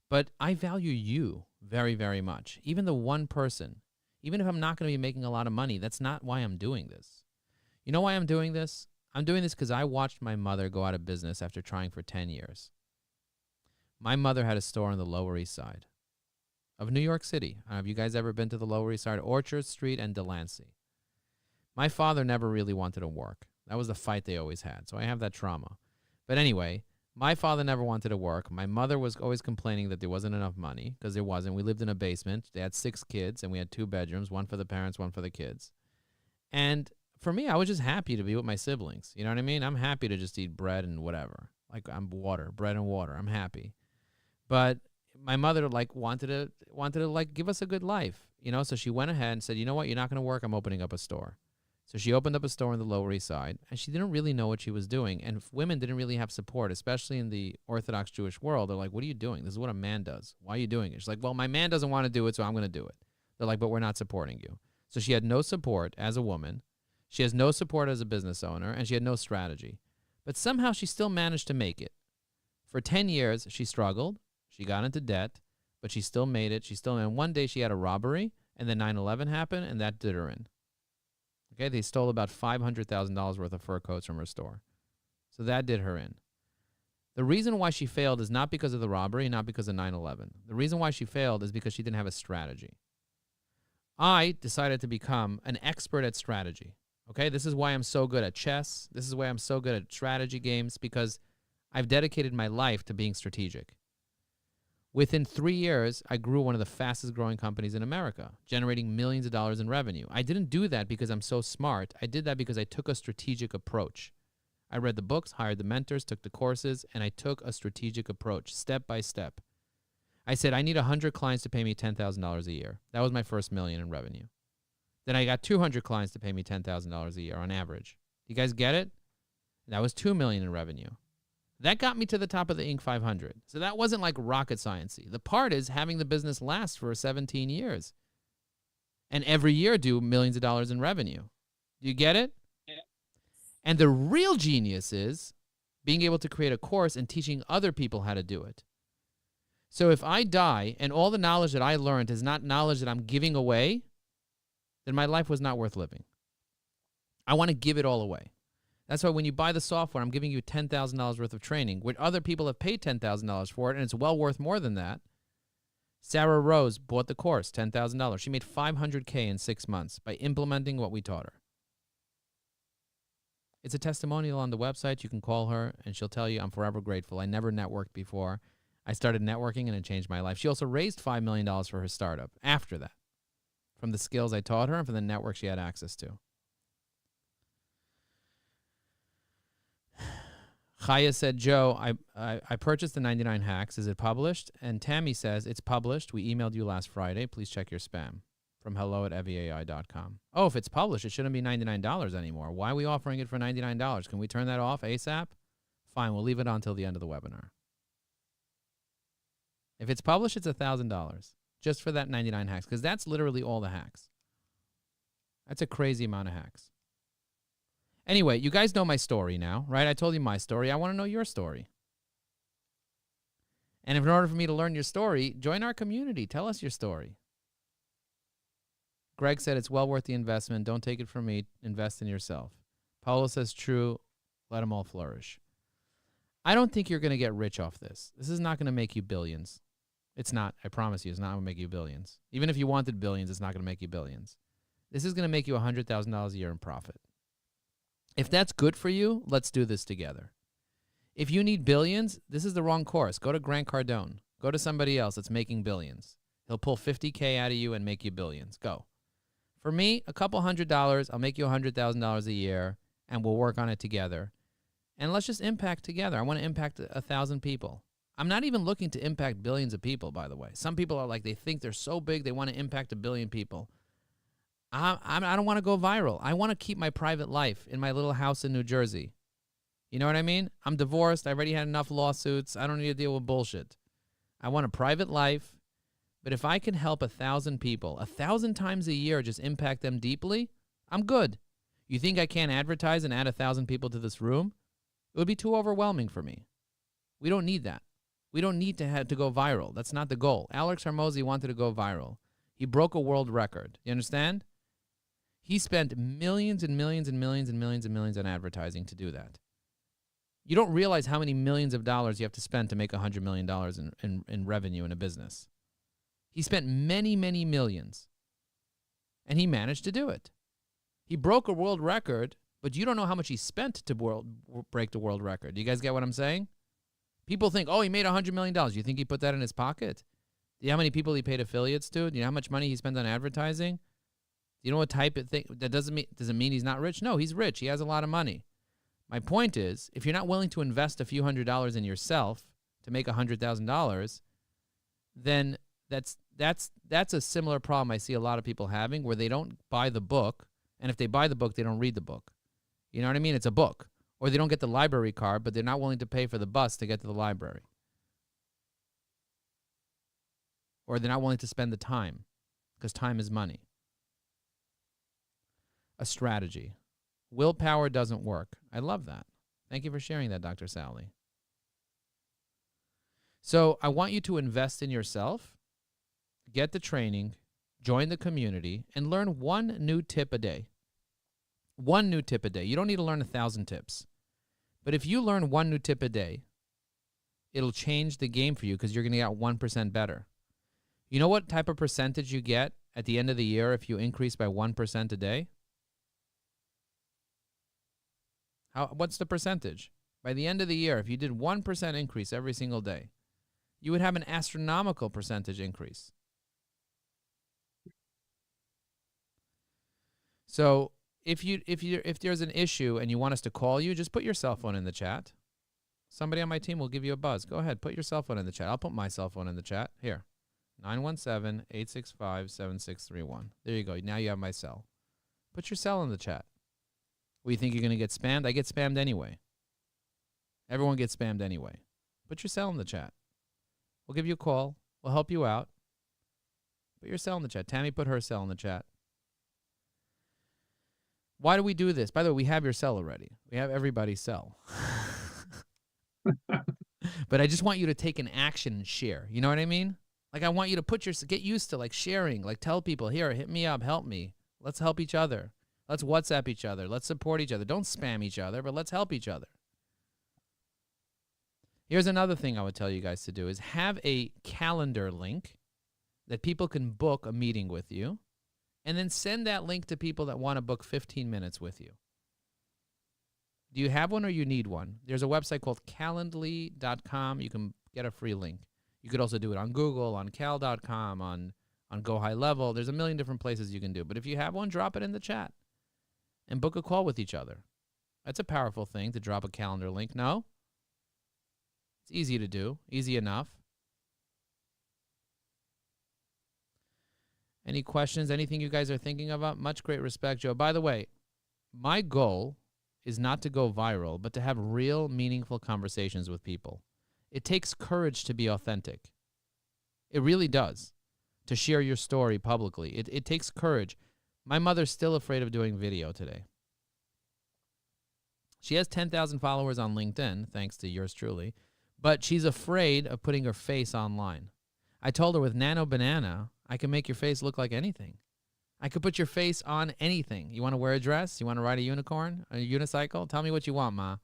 But I value you very, very much. Even the one person, even if I'm not going to be making a lot of money, that's not why I'm doing this. You know why I'm doing this? I'm doing this because I watched my mother go out of business after trying for 10 years. My mother had a store on the Lower East Side of New York City. Have you guys ever been to the Lower East Side? Orchard Street and Delancey. My father never really wanted to work. That was the fight they always had. So I have that trauma. But anyway, my father never wanted to work. My mother was always complaining that there wasn't enough money because there wasn't. We lived in a basement. They had 6 kids and we had 2 bedrooms, one for the parents, one for the kids. And for me, I was just happy to be with my siblings. You know what I mean? I'm happy to just eat bread and whatever. Like I'm bread and water. I'm happy. But my mother wanted to give us a good life, so she went ahead and said, you know what, you're not going to work, I'm opening up a store. So she opened up a store on the Lower East Side, and she didn't really know what she was doing, and women didn't really have support, especially in the Orthodox Jewish world. They're like, what are you doing? This is what a man does. Why are you doing it? She's like, well, my man doesn't want to do it, so I'm going to do it. They're like, but we're not supporting you. So she had no support as a woman. She has no support as a business owner, and she had no strategy. But somehow she still managed to make it. For 10 years, she struggled. She got into debt, but she still made it. And one day she had a robbery, and then 9/11 happened, and that did her in. Okay, they stole about $500,000 worth of fur coats from her store. So that did her in. The reason why she failed is not because of the robbery, not because of 9/11. The reason why she failed is because she didn't have a strategy. I decided to become an expert at strategy. Okay, this is why I'm so good at chess. This is why I'm so good at strategy games, because I've dedicated my life to being strategic. Within 3 years, I grew one of the fastest growing companies in America, generating millions of dollars in revenue. I didn't do that because I'm so smart. I did that because I took a strategic approach. I read the books, hired the mentors, took the courses, and I took a strategic approach, step by step. I said, I need 100 clients to pay me $10,000 a year. That was my first million in revenue. Then I got 200 clients to pay me $10,000 a year on average. You guys get it? That was 2 million in revenue. That got me to the top of the Inc. 500. So that wasn't like rocket science-y. The part is having the business last for 17 years. And every year do millions of dollars in revenue. Do you get it? Yeah. And the real genius is being able to create a course and teaching other people how to do it. So if I die and all the knowledge that I learned is not knowledge that I'm giving away, then my life was not worth living. I want to give it all away. That's why when you buy the software, I'm giving you $10,000 worth of training, where other people have paid $10,000 for it, and it's well worth more than that. Sarah Rose bought the course, $10,000. She made $500K in 6 months by implementing what we taught her. It's a testimonial on the website. You can call her, and she'll tell you, I'm forever grateful. I never networked before. I started networking, and it changed my life. She also raised $5 million for her startup after that, from the skills I taught her and from the network she had access to. Chaya said, Joe, I purchased the 99 hacks. Is it published? And Tammy says, it's published. We emailed you last Friday. Please check your spam. From hello@eviai.com. Oh, if it's published, it shouldn't be $99 anymore. Why are we offering it for $99? Can we turn that off ASAP? Fine, we'll leave it on until the end of the webinar. If it's published, it's $1,000 just for that 99 hacks, because that's literally all the hacks. That's a crazy amount of hacks. Anyway, you guys know my story now, right? I told you my story. I want to know your story. And if in order for me to learn your story, join our community. Tell us your story. Greg said it's well worth the investment. Don't take it from me. Invest in yourself. Paulo says true. Let them all flourish. I don't think you're going to get rich off this. This is not going to make you billions. It's not. I promise you, it's not going to make you billions. Even if you wanted billions, it's not going to make you billions. This is going to make you $100,000 a year in profit. If that's good for you, let's do this together. If you need billions, this is the wrong course. Go to Grant Cardone. Go to somebody else that's making billions. He'll pull $50K out of you and make you billions. Go. For me, a couple $100, I'll make you $100,000 a year, and we'll work on it together. And let's just impact together. I want to impact 1,000 people. I'm not even looking to impact billions of people, by the way. Some people are like, they think they're so big, they want to impact 1 billion people. I don't want to go viral. I want to keep my private life in my little house in New Jersey. You know what I mean? I'm divorced. I already had enough lawsuits. I don't need to deal with bullshit. I want a private life. But if I can help 1,000 people, 1,000 times a year, just impact them deeply, I'm good. You think I can't advertise and add 1,000 people to this room? It would be too overwhelming for me. We don't need that. We don't need to go viral. That's not the goal. Alex Hormozi wanted to go viral. He broke a world record. You understand? He spent millions and millions and millions and millions and millions on advertising to do that. You don't realize how many millions of dollars you have to spend to make $100 million in revenue in a business. He spent many, many millions, and he managed to do it. He broke a world record, but you don't know how much he spent to break the world record. Do you guys get what I'm saying? People think, oh, he made $100 million. You think he put that in his pocket? Do you know how many people he paid affiliates to? Do you know how much money he spent on advertising? Do you know what type of thing? That doesn't mean he's not rich. No, he's rich. He has a lot of money. My point is, if you're not willing to invest a few $100s in yourself to make $100,000, then that's a similar problem I see a lot of people having, where they don't buy the book, and if they buy the book, they don't read the book. You know what I mean? It's a book. Or they don't get the library card, but they're not willing to pay for the bus to get to the library. Or they're not willing to spend the time, because time is money. A strategy. Willpower doesn't work. I love that. Thank you for sharing that, Dr. Sally. So I want you to invest in yourself, get the training, join the community, and learn one new tip a day. One new tip a day. You don't need to learn 1,000 tips. But if you learn one new tip a day, it'll change the game for you, because you're going to get 1% better. You know what type of percentage you get at the end of the year if you increase by 1% a day? What's the percentage? By the end of the year, if you did 1% increase every single day, you would have an astronomical percentage increase. So if there's an issue and you want us to call you, just put your cell phone in the chat. Somebody on my team will give you a buzz. Go ahead, put your cell phone in the chat. I'll put my cell phone in the chat. Here, 917-865-7631. There you go. Now you have my cell. Put your cell in the chat. What, you think you're going to get spammed? I get spammed anyway. Everyone gets spammed anyway. Put your cell in the chat. We'll give you a call. We'll help you out. Put your cell in the chat. Tammy put her cell in the chat. Why do we do this? By the way, we have your cell already. We have everybody's cell. But I just want you to take an action and share. You know what I mean? Like, I want you to get used to like sharing, like tell people, here, hit me up, help me. Let's help each other. Let's WhatsApp each other. Let's support each other. Don't spam each other, but let's help each other. Here's another thing I would tell you guys to do is have a calendar link that people can book a meeting with you, and then send that link to people that want to book 15 minutes with you. Do you have one or you need one? There's a website called calendly.com. You can get a free link. You could also do it on Google, on cal.com, on Go High Level. There's a million different places you can do. But if you have one, drop it in the chat and book a call with each other. That's a powerful thing to drop a calendar link. No? It's easy to do. Easy enough. Any questions? Anything you guys are thinking about? Much great respect, Joe. By the way, my goal is not to go viral, but to have real, meaningful conversations with people. It takes courage to be authentic. It really does. To share your story publicly. It takes courage. My mother's still afraid of doing video today. She has 10,000 followers on LinkedIn, thanks to yours truly, but she's afraid of putting her face online. I told her with Nano Banana, I can make your face look like anything. I could put your face on anything. You want to wear a dress? You want to ride a unicorn? A unicycle? Tell me what you want, Ma.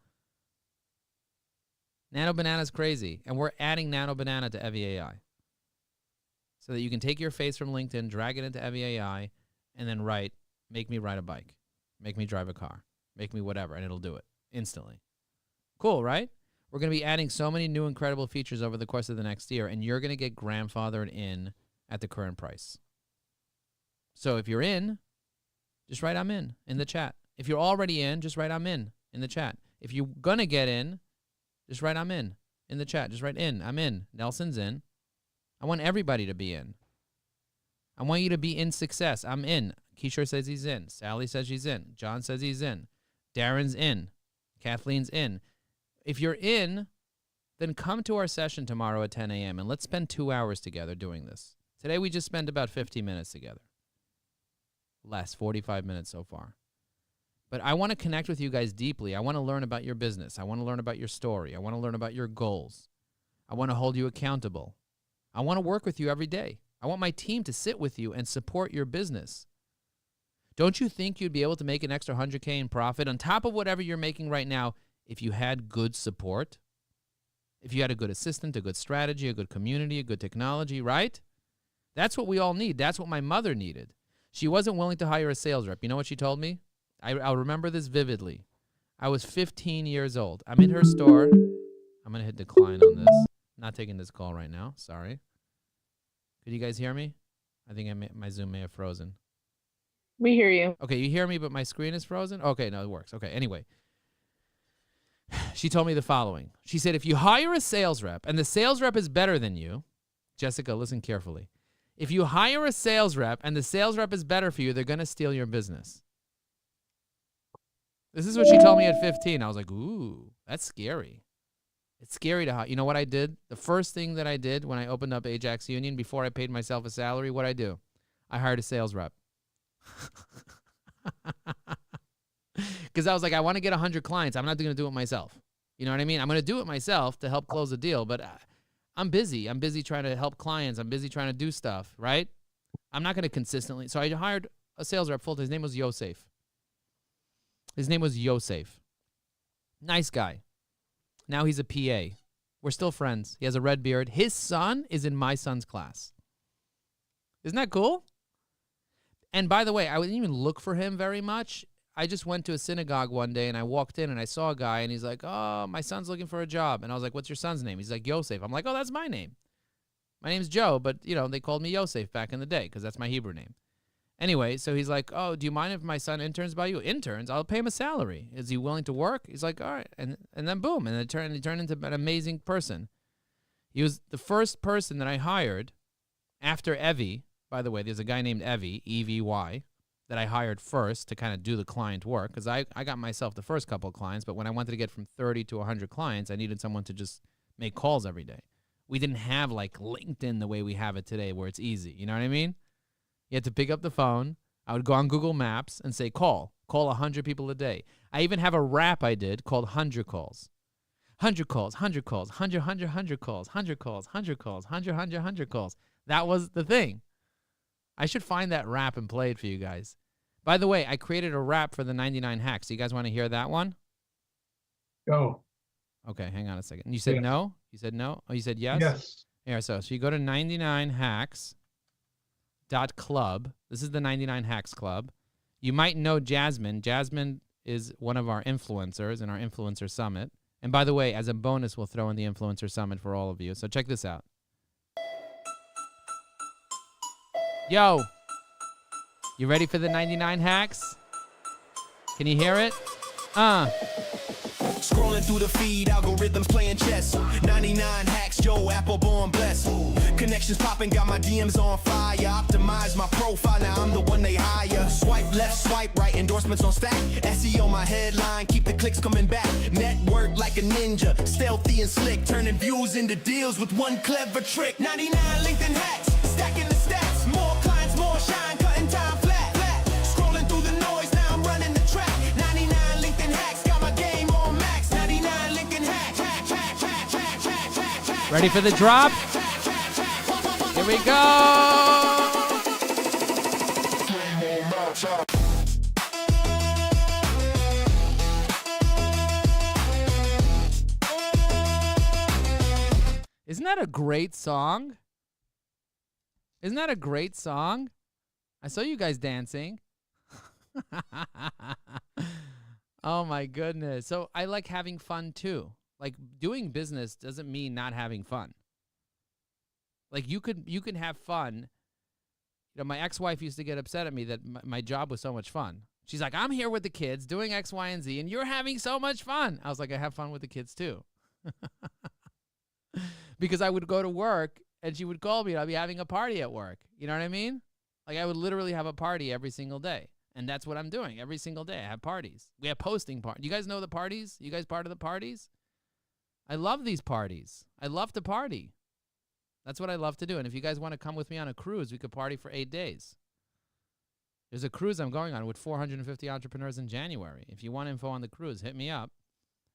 Nano Banana's crazy, and we're adding Nano Banana to Evie AI. So that you can take your face from LinkedIn, drag it into Evie AI, and then make me ride a bike. Make me drive a car. Make me whatever, and it'll do it instantly. Cool, right? We're going to be adding so many new incredible features over the course of the next year, and you're going to get grandfathered in at the current price. So if you're in, just write I'm in the chat. If you're already in, just write I'm in the chat. If you're going to get in, just write I'm in the chat. Just write in. I'm in. Nelson's in. I want everybody to be in. I want you to be in success. I'm in. Kishore says he's in. Sally says she's in. John says he's in. Darren's in. Kathleen's in. If you're in, then come to our session tomorrow at 10 a.m. and let's spend 2 hours together doing this. Today we just spent about 50 minutes together. Less, 45 minutes so far. But I want to connect with you guys deeply. I want to learn about your business. I want to learn about your story. I want to learn about your goals. I want to hold you accountable. I want to work with you every day. I want my team to sit with you and support your business. Don't you think you'd be able to make an extra 100K in profit on top of whatever you're making right now if you had good support? If you had a good assistant, a good strategy, a good community, a good technology, right? That's what we all need. That's what my mother needed. She wasn't willing to hire a sales rep. You know what she told me? I'll remember this vividly. I was 15 years old. I'm in her store. I'm going to hit decline on this. Not taking this call right now. Sorry. Could you guys hear me? I think my Zoom may have frozen. We hear you. Okay, you hear me, but my screen is frozen? Okay, no, it works. Okay, anyway. She told me the following. She said, if you hire a sales rep and the sales rep is better than you, Jessica, listen carefully. If you hire a sales rep and the sales rep is better for you, they're going to steal your business. This is what she told me at 15. I was like, ooh, that's scary. It's scary to hire. You know what I did? The first thing that I did when I opened up Ajax Union, before I paid myself a salary, what'd I do? I hired a sales rep. Because I was like, I want to get 100 clients. I'm not going to do it myself. You know what I mean? I'm going to do it myself to help close a deal, but I'm busy. I'm busy trying to help clients. I'm busy trying to do stuff, right? I'm not going to consistently. So I hired a sales rep full-time. His name was Yosef. Nice guy. Now he's a PA. We're still friends. He has a red beard. His son is in my son's class. Isn't that cool? And by the way, I didn't even look for him very much. I just went to a synagogue one day and I walked in and I saw a guy and he's like, oh, my son's looking for a job. And I was like, what's your son's name? He's like, Yosef. I'm like, oh, that's my name. My name's Joe, but, they called me Yosef back in the day because that's my Hebrew name. Anyway, so he's like, "Oh, do you mind if my son interns by you?" Interns? I'll pay him a salary. Is he willing to work? He's like, "All right." And then boom, and he turned into an amazing person. He was the first person that I hired after Evie. By the way, there's a guy named Evie, EVY, that I hired first to kind of do the client work, because I got myself the first couple of clients, but when I wanted to get from 30 to 100 clients, I needed someone to just make calls every day. We didn't have like LinkedIn the way we have it today, where it's easy. You know what I mean? You had to pick up the phone. I would go on Google Maps and say, call 100 people a day. I even have a rap I did called 100 calls. 100 calls, 100 calls, 100 calls, 100 calls, 100 calls, 100 calls. That was the thing. I should find that rap and play it for you guys. By the way, I created a rap for the 99 hacks. Do you guys want to hear that one? Go. Okay, hang on a second. You said Yes. no? You said no? Oh, you said yes? Yes. Here, so you go to 99hacks.club. This is the 99 Hacks Club. You might know Jasmine. Jasmine is one of our influencers in our Influencer Summit. And by the way, as a bonus, we'll throw in the Influencer Summit for all of you. So check this out. Yo, you ready for the 99 hacks? Can you hear it? Scrolling through the feed, algorithms playing chess. 99 hacks, Joe Appleborn bless. Connections popping, got my DMs on fire. Optimize my profile, now I'm the one they hire. Swipe left, swipe right, endorsements on stack. SEO my headline, keep the clicks coming back. Network like a ninja, stealthy and slick. Turning views into deals with one clever trick. 99 LinkedIn hacks, stacking the stats. More clients, more shine, cutting time flat. Scrolling through the noise, now I'm running the track. 99 LinkedIn hacks, got my game on max. 99 LinkedIn hacks. Ready for the drop? Here we go. Isn't that a great song? Isn't that a great song? I saw you guys dancing. Oh my goodness. So I like having fun too. Like doing business doesn't mean not having fun. Like you can have fun. You know, my ex-wife used to get upset at me that my job was so much fun. She's like, I'm here with the kids doing X, Y, and Z, and you're having so much fun. I was like, I have fun with the kids too. Because I would go to work and she would call me and I'd be having a party at work. You know what I mean? Like I would literally have a party every single day. And that's what I'm doing every single day. I have parties. We have posting parties. You guys know the parties? You guys part of the parties? I love these parties. I love to party. That's what I love to do. And if you guys want to come with me on a cruise, we could party for 8 days. There's a cruise I'm going on with 450 entrepreneurs in January. If you want info on the cruise, hit me up.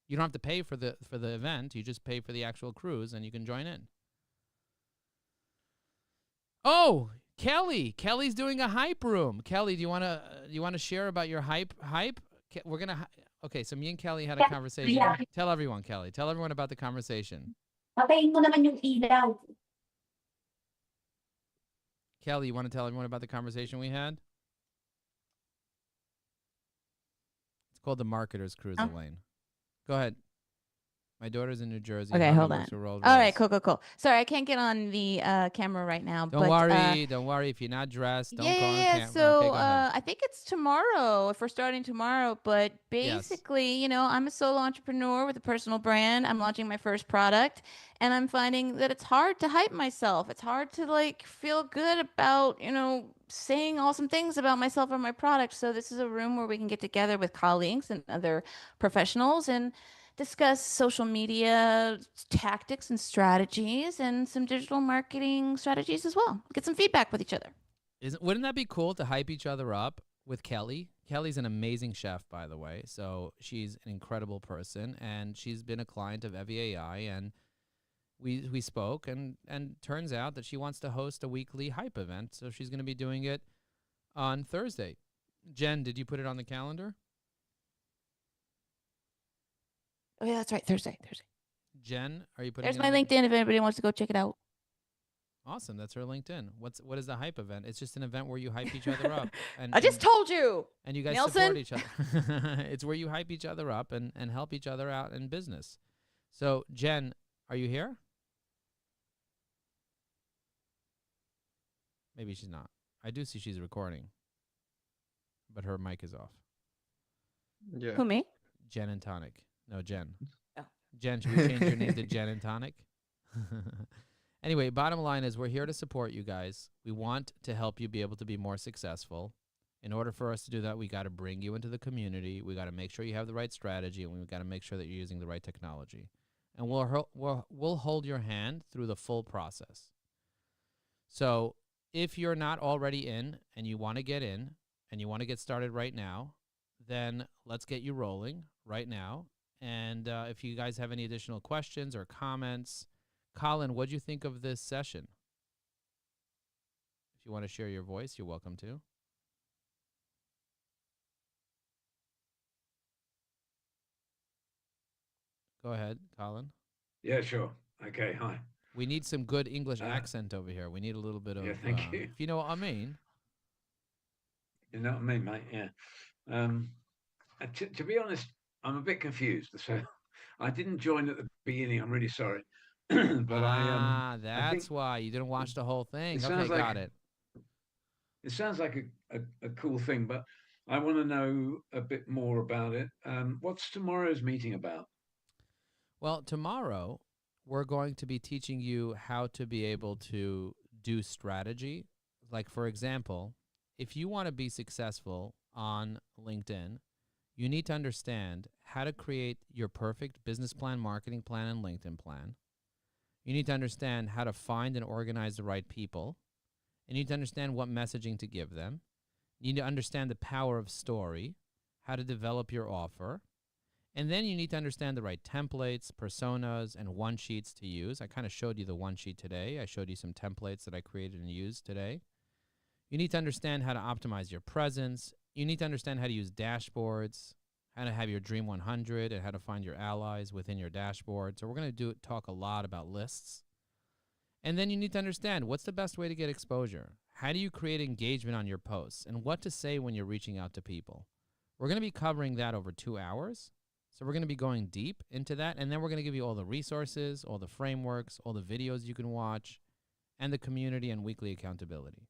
You don't have to pay for the event. You just pay for the actual cruise, and you can join in. Oh, Kelly. Kelly's doing a hype room. Kelly, do you want to share about your hype? We're gonna. Okay, so me and Kelly had a conversation. Yeah. Tell everyone, Kelly. Tell everyone about the conversation. Patayin mo naman yung ilaw. Kelly, you want to tell everyone about the conversation we had? It's called the Marketer's Cruise, Elaine. Go ahead. My daughter's in New Jersey. Okay, Mommy hold works on. for All Rolls-Royce. right, cool. Sorry, I can't get on the camera right now. Don't worry. Don't worry. If you're not dressed, don't go on camera. So Okay, go ahead. I think it's tomorrow, if we're starting tomorrow. But basically, you know, I'm a solo entrepreneur with a personal brand. I'm launching my first product, and I'm finding that it's hard to hype myself. It's hard to like feel good about, you know, saying awesome things about myself or my product. So this is a room where we can get together with colleagues and other professionals and discuss social media tactics and strategies and some digital marketing strategies as well. Get some feedback with each other. Wouldn't that be cool to hype each other up with Kelly? Kelly's an amazing chef, by the way. So she's an incredible person, and she's been a client of Evie AI, and we spoke, and turns out that she wants to host a weekly hype event. So she's going to be doing it on Thursday. Jen, did you put it on the calendar? Oh yeah, that's right. Thursday. Jen, are you putting There's it my on the- LinkedIn if anybody wants to go check it out. Awesome. That's her LinkedIn. What is the hype event? It's just an event where you hype each other up. And, I just told you. and you guys Nelson? support each other. It's where you hype each other up and help each other out in business. So, Jen, are you here? Maybe she's not. I do see she's recording. but her mic is off. Yeah. Who, me? Jen and Tonic. No, Jen. Oh. Jen, should we change your name to Jen and Tonic? Anyway, bottom line is we're here to support you guys. We want to help you be able to be more successful. In order for us to do that, we got to bring you into the community. We got to make sure you have the right strategy, and we got to make sure that you're using the right technology. And we'll hold your hand through the full process. So if you're not already in and you want to get in and you want to get started right now, then let's get you rolling right now. And if you guys have any additional questions or comments, Colin, what'd you think of this session? If you want to share your voice, you're welcome to. Go ahead, Colin. Yeah, sure. Okay, hi. We need some good English accent over here. We need a little bit of, Yeah, thank you. if you know what I mean. You know what I mean, mate? Yeah. To be honest, I'm a bit confused. So I didn't join at the beginning. I'm really sorry. But that's why you didn't watch the whole thing. It Okay, sounds like- got it. it sounds like a cool thing, but I want to know a bit more about it. What's tomorrow's meeting about? Well, tomorrow we're going to be teaching you how to be able to do strategy. Like, for example, if you want to be successful on LinkedIn, you need to understand how to create your perfect business plan, marketing plan, and LinkedIn plan. You need to understand how to find and organize the right people. You need to understand what messaging to give them. You need to understand the power of story, how to develop your offer. And then you need to understand the right templates, personas, and one-sheets to use. I kind of showed you the one-sheet today. I showed you some templates that I created and used today. You need to understand how to optimize your presence. You need to understand how to use dashboards, how to have your Dream 100, and how to find your allies within your dashboard. So we're going to talk a lot about lists. And then you need to understand what's the best way to get exposure. How do you create engagement on your posts, and what to say when you're reaching out to people. We're going to be covering that over 2 hours. So we're going to be going deep into that, and then we're going to give you all the resources, all the frameworks, all the videos you can watch, and the community and weekly accountability.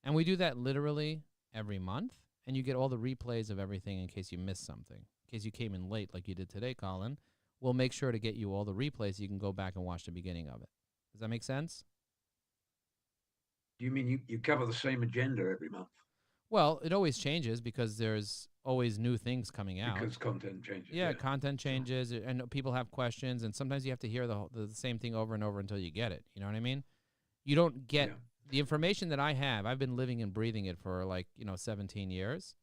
And we do that literally every month, and you get all the replays of everything in case you missed something. In case you came in late like you did today, Colin, we'll make sure to get you all the replays so you can go back and watch the beginning of it. Does that make sense? Do you mean you cover the same agenda every month? Well, it always changes because there's always new things coming out. Because content changes. Yeah, content changes, and people have questions, and sometimes you have to hear the same thing over and over until you get it. You know what I mean? You don't get the information that I have. I've been living and breathing it for 17 years.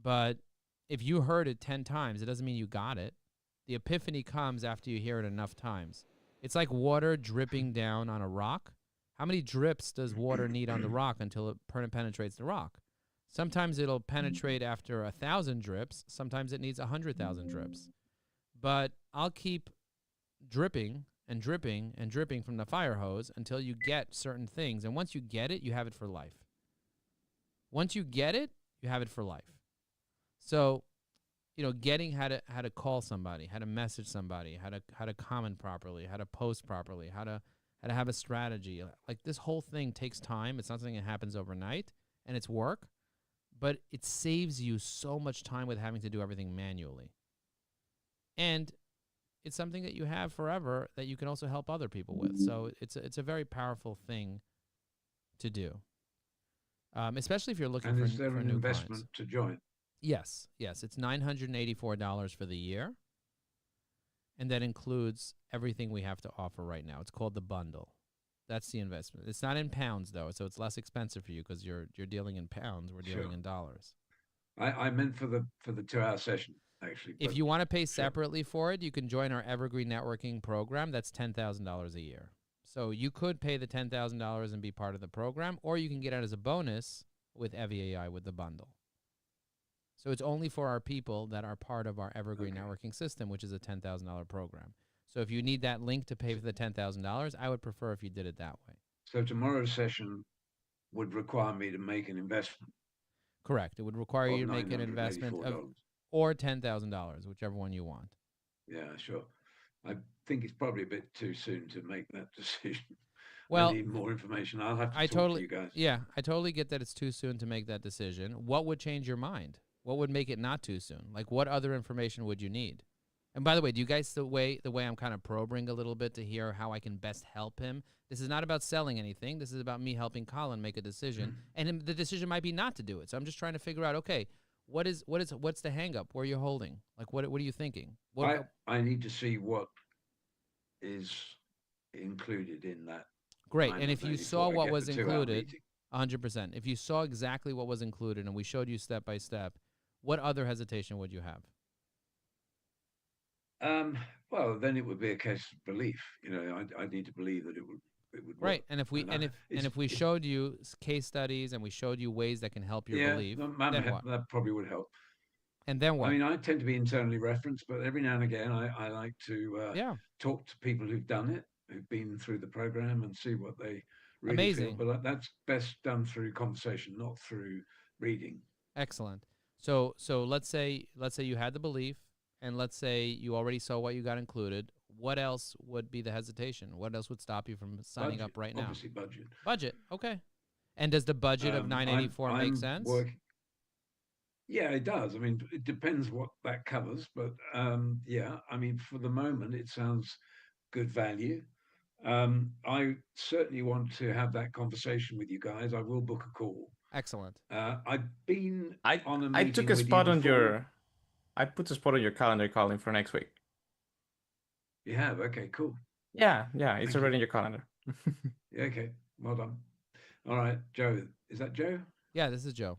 But if you heard it 10 times, it doesn't mean you got it. The epiphany comes after you hear it enough times. It's like water dripping down on a rock. How many drips does water need on the rock until it penetrates the rock? Sometimes it'll penetrate after 1,000 drips. Sometimes it needs 100,000 drips. But I'll keep dripping and dripping and dripping from the fire hose until you get certain things. And once you get it, you have it for life. Once you get it, you have it for life. So, getting how to call somebody, how to message somebody, how to comment properly, how to post properly, how to have a strategy. Like, this whole thing takes time. It's not something that happens overnight, and it's work. But it saves you so much time with having to do everything manually. And it's something that you have forever that you can also help other people with. So it's a very powerful thing to do, especially if you're looking for new clients. And is there an investment to join? Yes. It's $984 for the year. And that includes everything we have to offer right now. It's called the bundle. That's the investment. It's not in pounds, though, so it's less expensive for you because you're dealing in pounds. We're dealing in dollars. I meant for the 2-hour session, actually. If you want to pay separately for it, you can join our Evergreen Networking program. That's $10,000 a year. So you could pay the $10,000 and be part of the program, or you can get it as a bonus with EviAI with the bundle. So it's only for our people that are part of our Evergreen Networking system, which is a $10,000 program. So if you need that link to pay for the $10,000, I would prefer if you did it that way. So tomorrow's session would require me to make an investment. Correct. It would require you to make an investment of or $10,000, whichever one you want. Yeah, sure. I think it's probably a bit too soon to make that decision. Well, I need more information. I'll have to I talk totally, to you guys. yeah, I totally get that it's too soon to make that decision. What would change your mind? What would make it not too soon? Like, what other information would you need? And by the way, do you guys the way I'm kind of probing a little bit to hear how I can best help him? This is not about selling anything. This is about me helping Colin make a decision, and the decision might be not to do it. So I'm just trying to figure out, okay, what's the hang up? Where you're holding? Like, what are you thinking? I need to see what is included in that. Great. time And of if you 84. saw I what get was the 2-hour included, meeting. 100%. If you saw exactly what was included and we showed you step by step, what other hesitation would you have? Well, then it would be a case of belief. You know, I need to believe that it would Right. work. And if we And and that- if we showed you case studies and we showed you ways that can help your yeah, belief, that, then what? that probably would help. And then what? I mean, I tend to be internally referenced, but every now and again, I like to Yeah. talk to people who've done it, who've been through the program, and see what they really Amazing. feel. But that's best done through conversation, not through reading. Excellent. So let's say you had the belief, and let's say you already saw what you got included. What else would be the hesitation? What else would stop you from signing up Budget, right now? Obviously, budget. Budget. Okay. And does the budget of 984 make I'm sense? Yeah, it does. I mean, it depends what that covers, but yeah, I mean, for the moment, it sounds good value. I certainly want to have that conversation with you guys. I will book a call. Excellent. I've been I on a I meeting took a with you spot on before. your. I put a spot on your calendar, Colin, for next week. You have? Okay, cool. Yeah, it's Thank you. already in your calendar. Yeah, okay, well done. All right, Joe. Is that Joe? Yeah, this is Joe.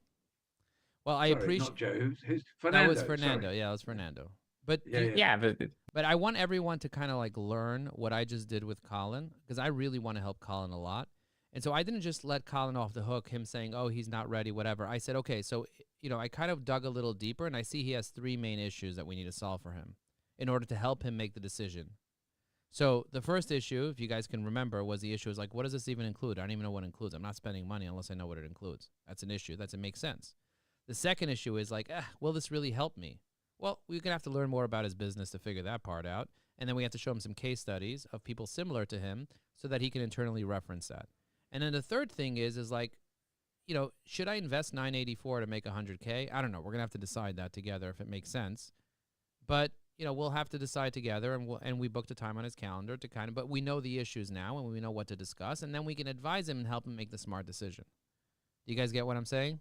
Well, I Sorry, appreciate not Joe. Who's that Fernando? was Fernando. Sorry. Yeah, it was Fernando. But Yeah, you- yeah. Yeah, But I want everyone to kind of like learn what I just did with Colin, because I really want to help Colin a lot. And so I didn't just let Colin off the hook, him saying, oh, he's not ready, whatever. I said, okay, so, I kind of dug a little deeper, and I see he has 3 main issues that we need to solve for him in order to help him make the decision. So the first issue, if you guys can remember, was the issue is like, what does this even include? I don't even know what it includes. I'm not spending money unless I know what it includes. That's an issue. It makes sense. The second issue is like, will this really help me? Well, we're going to have to learn more about his business to figure that part out. And then we have to show him some case studies of people similar to him so that he can internally reference that. And then the third thing is like, should I invest $984 to make $100K? I don't know. We're going to have to decide that together if it makes sense. But, we'll have to decide together, and we booked a time on his calendar to but we know the issues now and we know what to discuss, and then we can advise him and help him make the smart decision. Do you guys get what I'm saying?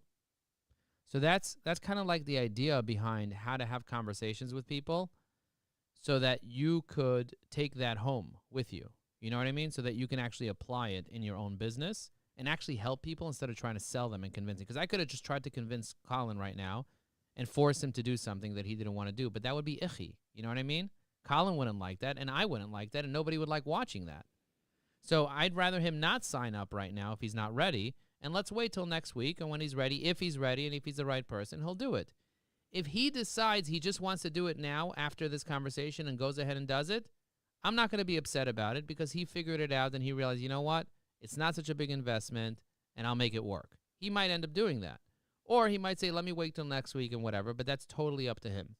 So that's kind of like the idea behind how to have conversations with people so that you could take that home with you. You know what I mean? So that you can actually apply it in your own business and actually help people instead of trying to sell them and convince them. Because I could have just tried to convince Colin right now and force him to do something that he didn't want to do, but that would be icky. You know what I mean? Colin wouldn't like that, and I wouldn't like that, and nobody would like watching that. So I'd rather him not sign up right now if he's not ready, and let's wait till next week, and when he's ready, and if he's the right person, he'll do it. If he decides he just wants to do it now after this conversation and goes ahead and does it, I'm not going to be upset about it because he figured it out and he realized, you know what? It's not such a big investment, and I'll make it work. He might end up doing that. Or he might say, let me wait till next week and whatever, but that's totally up to him.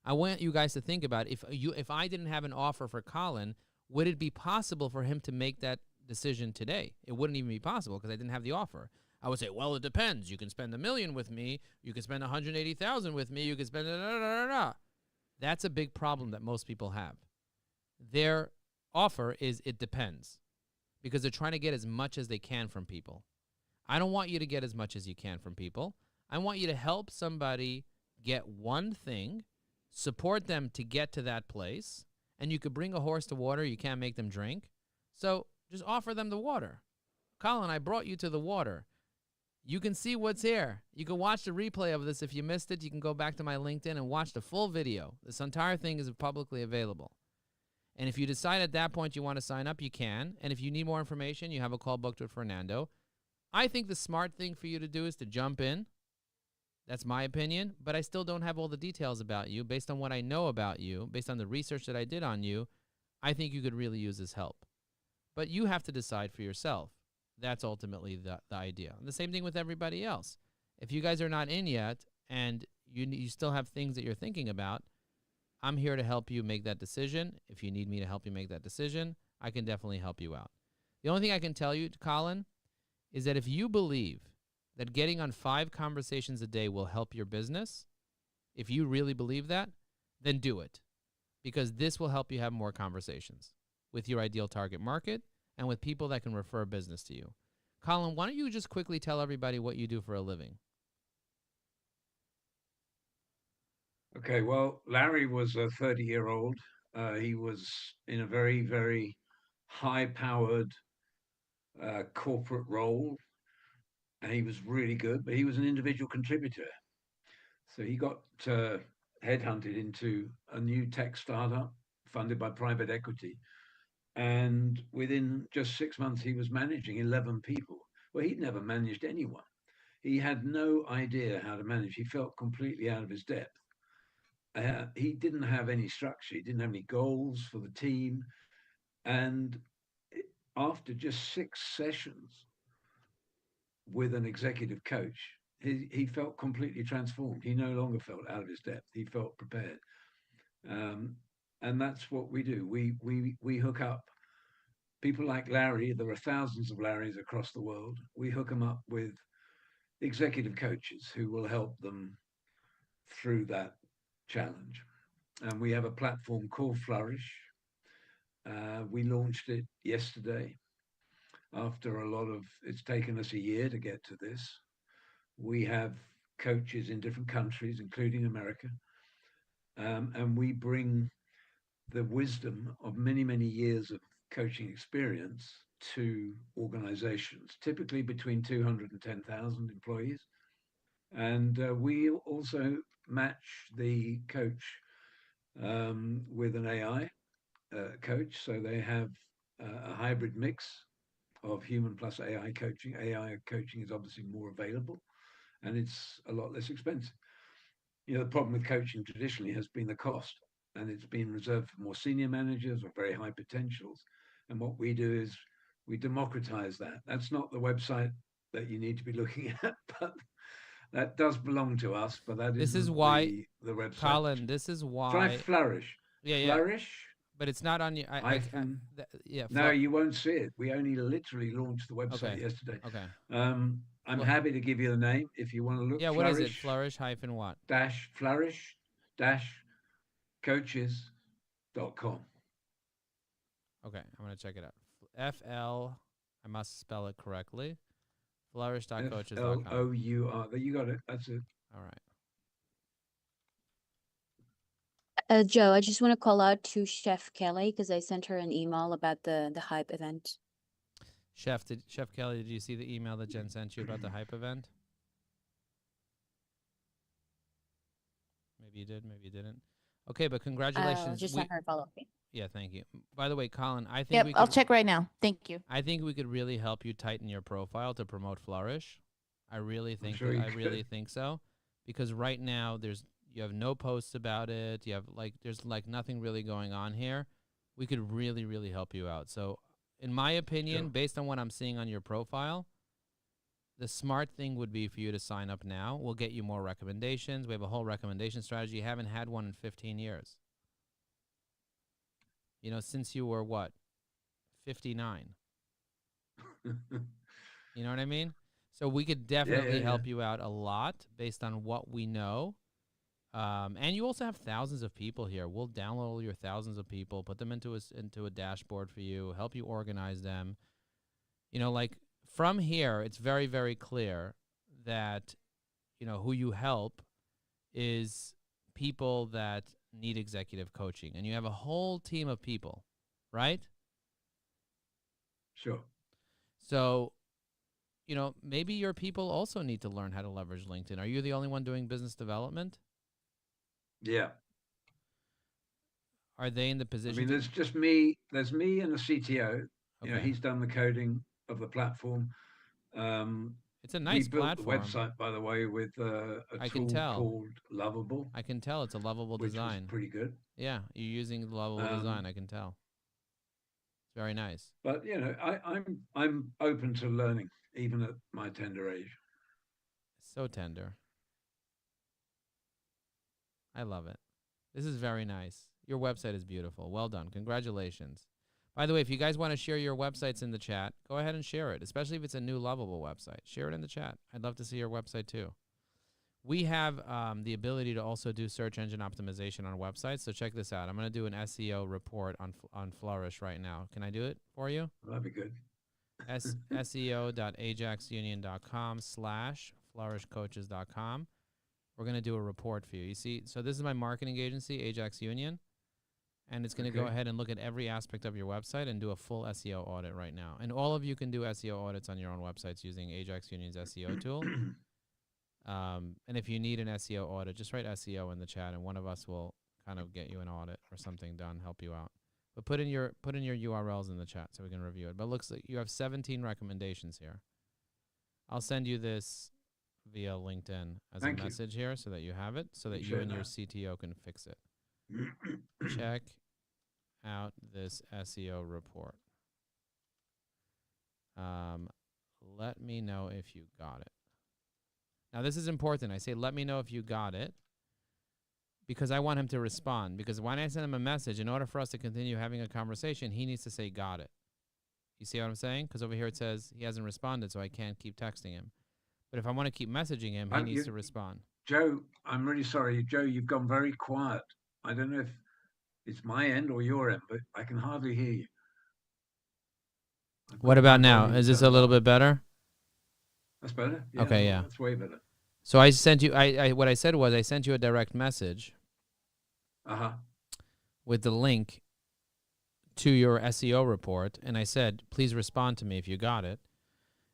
I want you guys to think about if I didn't have an offer for Colin, would it be possible for him to make that decision today? It wouldn't even be possible because I didn't have the offer. I would say, well, it depends. You can spend $1 million with me. You can spend 180,000 with me. You can spend That's a big problem that most people have. Their offer is it depends because they're trying to get as much as they can from people. I don't want you to get as much as you can from people. I want you to help somebody get one thing, support them to get to that place, and you could bring a horse to water. You can't make them drink. So just offer them the water. Colin, I brought you to the water. You can see what's here. You can watch the replay of this. If you missed it, you can go back to my LinkedIn and watch the full video. This entire thing is publicly available. And if you decide at that point you want to sign up, you can. And if you need more information, you have a call booked with Fernando. I think the smart thing for you to do is to jump in. That's my opinion, but I still don't have all the details about you. Based on what I know about you, based on the research that I did on you, I think you could really use his help. But you have to decide for yourself. That's ultimately the idea. And the same thing with everybody else. If you guys are not in yet and you still have things that you're thinking about, I'm here to help you make that decision. If you need me to help you make that decision, I can definitely help you out. The only thing I can tell you, Colin, is that if you believe that getting on 5 conversations a day will help your business, if you really believe that, then do it. Because this will help you have more conversations with your ideal target market and with people that can refer business to you. Colin, why don't you just quickly tell everybody what you do for a living? Okay, well, Larry was a 30-year-old. He was in a very, very high-powered corporate role, and he was really good, but he was an individual contributor. So he got headhunted into a new tech startup funded by private equity. And within just 6 months, he was managing 11 people. Well, he'd never managed anyone. He had no idea how to manage. He felt completely out of his depth. He didn't have any structure. He didn't have any goals for the team. And after just 6 sessions with an executive coach, he felt completely transformed. He no longer felt out of his depth. He felt prepared. And that's what we do. We hook up people like Larry. There are thousands of Larrys across the world. We hook them up with executive coaches who will help them through that challenge. And we have a platform called Flourish. We launched it yesterday. After it's taken us a year to get to this. We have coaches in different countries, including America. And we bring the wisdom of many, many years of coaching experience to organizations, typically between 200 and 10,000 employees. And we also match the coach with an AI coach. So they have a hybrid mix of human plus AI coaching. AI coaching is obviously more available and it's a lot less expensive. You know, the problem with coaching traditionally has been the cost, and it's been reserved for more senior managers or very high potentials. And what we do is we democratize that. That's not the website that you need to be looking at, but that does belong to us. But that This is isn't why, the website. Colin, this is why. Try Flourish. Yeah. Flourish. But it's not on your. Yeah. No, you won't see it. We only literally launched the website yesterday. Okay. I'm happy to give you the name if you want to look. Yeah. What is it? Flourish hyphen what? Flourish coaches.com. Okay, I'm gonna check it out. FL. I must spell it correctly. Flourish.coaches.com. FLOUR. You got it. That's it. All right. Joe, I just want to call out to Chef Kelly because I sent her an email about the hype event. Chef Kelly, did you see the email that Jen sent you about the hype event? Maybe you did, maybe you didn't. Okay, but congratulations. Just sent her a follow-up. Yeah, thank you. By the way, Colin, I think Yep, we I'll could, check right now. Thank you. I think we could really help you tighten your profile to promote Flourish. I really think sure you really could. think so, because right now you have no posts about it. You have there's nothing really going on here. We could really, really help you out. So, in my opinion, Sure. based on what I'm seeing on your profile, the smart thing would be for you to sign up now. We'll get you more recommendations. We have a whole recommendation strategy. You haven't had one in 15 years. You know, since you were what? 59. You know what I mean? So we could definitely help you out a lot based on what we know. And you also have thousands of people here. We'll download your thousands of people, put them into a dashboard for you, help you organize them. You know, like from here, it's very, very clear that, you know, who you help is people that need executive coaching. And you have a whole team of people, right? Sure. So, you know, maybe your people also need to learn how to leverage LinkedIn. Are you the only one doing business development? Yeah. Are they in the I position? mean, there's just me. There's me and the CTO. You know, Okay. he's done the coding of the platform. It's a nice we built platform. the website, by the way, with a I can tool tell. called Lovable, I can tell it's a lovable which design. was pretty good. Yeah, you're using the lovable design. I can tell. It's very nice. But you know, I'm open to learning, even at my tender age. So tender. I love it. This is very nice. Your website is beautiful. Well done. Congratulations. By the way, if you guys want to share your websites in the chat, go ahead and share it, especially if it's a new Lovable website. Share it in the chat. I'd love to see your website too. We have the ability to also do search engine optimization on websites. So check this out. I'm going to do an SEO report on Flourish right now. Can I do it for you? That'd be good. SEO.ajaxunion.com/flourishcoaches.com. We're going to do a report for you. You see, so this is my marketing agency, Ajax Union, and it's going to go ahead and look at every aspect of your website and do a full SEO audit right now. And all of you can do SEO audits on your own websites using Ajax Union's SEO tool. And if you need an SEO audit, just write SEO in the chat, and one of us will kind of get you an audit or something done, help you out. But put in your URLs in the chat so we can review it. But it looks like you have 17 recommendations here. I'll send you this via LinkedIn as a message here so that you have it, so that you and your CTO can fix it. Check out this SEO report. Let me know if you got it. Now, this is important. I say, let me know if you got it, because I want him to respond. Because when I send him a message, in order for us to continue having a conversation, he needs to say, got it. You see what I'm saying? Because over here it says he hasn't responded, so I can't keep texting him. But if I want to keep messaging him, he needs to respond. Joe, I'm really sorry. Joe, you've gone very quiet. I don't know if it's my end or your end, but I can hardly hear you. What about now? Is this a little bit better? That's better. Okay, yeah. That's way better. So I sent you, what I said was I sent you a direct message with the link to your SEO report, and I said, please respond to me if you got it.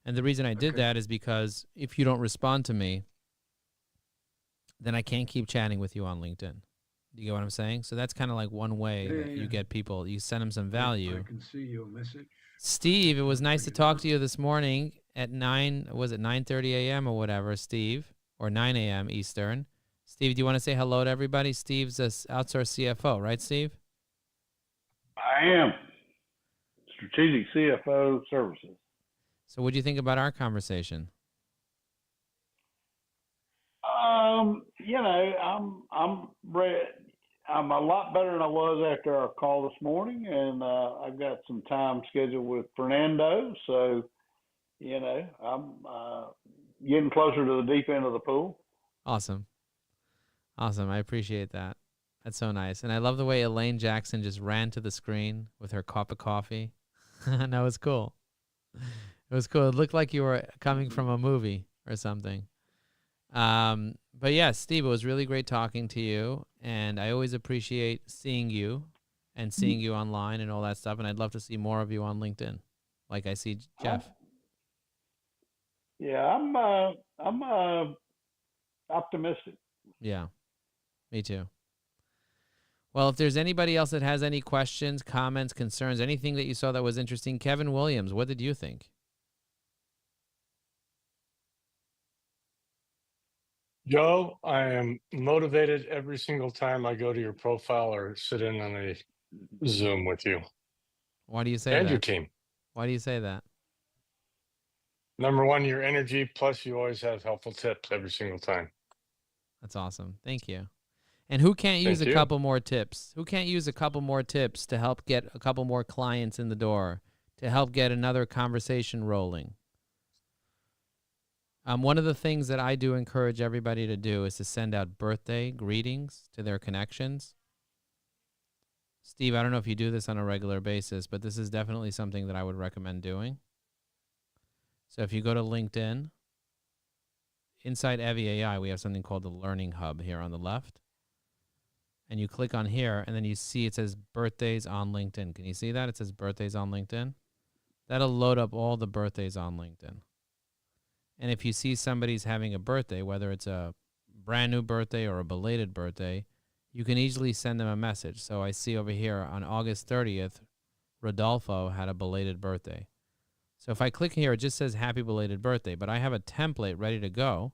And the reason I did that is because if you don't respond to me, then I can't keep chatting with you on LinkedIn. You get what I'm saying? So that's kind of like one way that you get people, you send them some value. I can see your message. Steve, it was nice to talk to you this morning at 9:30 a.m. or whatever, Steve, or 9 a.m. Eastern. Steve, do you want to say hello to everybody? Steve's a outsourced CFO, right, Steve? I am. Strategic CFO Services. So what do you think about our conversation? I'm a lot better than I was after our call this morning, and I've got some time scheduled with Fernando, so I'm getting closer to the deep end of the pool. Awesome. I appreciate that. That's so nice. And I love the way Elaine Jackson just ran to the screen with her cup of coffee. That was cool. It was cool. It looked like you were coming from a movie or something. But yeah, Steve, it was really great talking to you. And I always appreciate seeing you and seeing you online and all that stuff. And I'd love to see more of you on LinkedIn, like I see Jeff. Yeah, I'm optimistic. Yeah, me too. Well, if there's anybody else that has any questions, comments, concerns, anything that you saw that was interesting, Kevin Williams, what did you think? Joe, I am motivated every single time I go to your profile or sit in on a Zoom with you. Why do you say that? And your team. Why do you say that? Number one, your energy, plus you always have helpful tips every single time. That's awesome. Thank you. And who can't use a couple more tips? Who can't use a couple more tips to help get a couple more clients in the door, to help get another conversation rolling? One of the things that I do encourage everybody to do is to send out birthday greetings to their connections. Steve, I don't know if you do this on a regular basis, but this is definitely something that I would recommend doing. So if you go to LinkedIn, inside Evie AI, we have something called the Learning Hub here on the left. And you click on here, and then you see it says birthdays on LinkedIn. Can you see that? It says birthdays on LinkedIn. That'll load up all the birthdays on LinkedIn. And if you see somebody's having a birthday, whether it's a brand new birthday or a belated birthday, you can easily send them a message. So I see over here on August 30th, Rodolfo had a belated birthday. So if I click here, it just says happy belated birthday, but I have a template ready to go.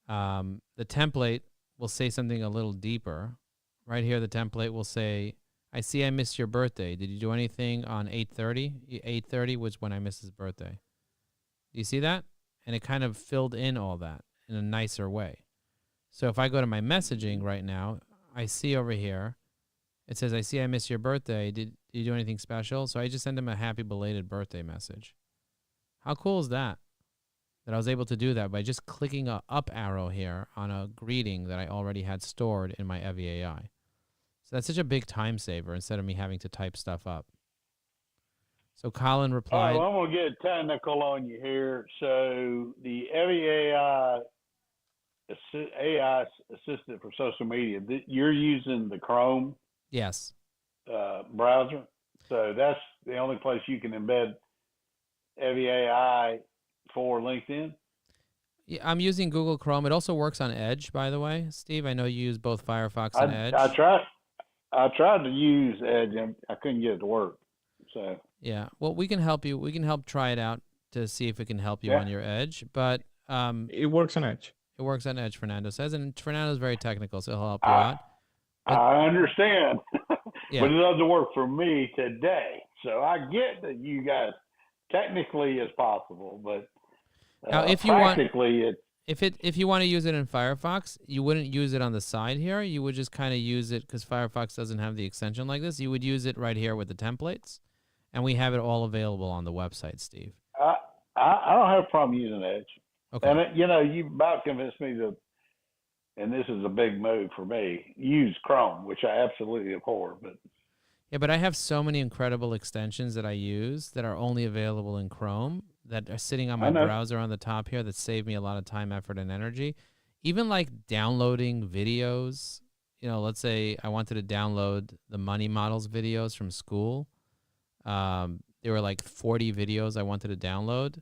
The template will say something a little deeper. Right here, the template will say, I see I missed your birthday. Did you do anything on 8:30? 8:30 was when I missed his birthday. Do you see that? And it kind of filled in all that in a nicer way. So if I go to my messaging right now, I see over here, It says, I see I missed your birthday. Did you do anything special? So I just sent him a happy belated birthday message. How cool is that? That I was able to do that by just clicking a up arrow here on a greeting that I already had stored in my Evie AI. So that's such a big time saver instead of me having to type stuff up. So Colin All right, replied, well, I'm going to get technical on you here. So the Evie AI AI assistant for social media, you're using the Chrome yes. Browser. So that's the only place you can embed Evie AI for LinkedIn. Yeah, I'm using Google Chrome. It also works on Edge, by the way. Steve, I know you use both Firefox and Edge. I tried to use Edge and I couldn't get it to work. So yeah, well, we can help you. We can help try it out to see if it can help you on your Edge. But it works on Edge. It works on Edge, Fernando says, and Fernando's very technical, so he'll help you out. But, I understand, yeah. but it doesn't work for me today. So I get that you guys technically is possible, but now, if you practically want, if you want to use it in Firefox, you wouldn't use it on the side here. You would just kind of use it because Firefox doesn't have the extension like this. You would use it right here with the templates, and we have it all available on the website, Steve. I don't have a problem using Edge. Okay. And you about convinced me to, and this is a big move for me, use Chrome, which I absolutely abhor. But yeah, but I have so many incredible extensions that I use that are only available in Chrome that are sitting on my browser on the top here that save me a lot of time, effort, and energy. Even like downloading videos. Let's say I wanted to download the Money Models videos from school. There were like 40 videos I wanted to download.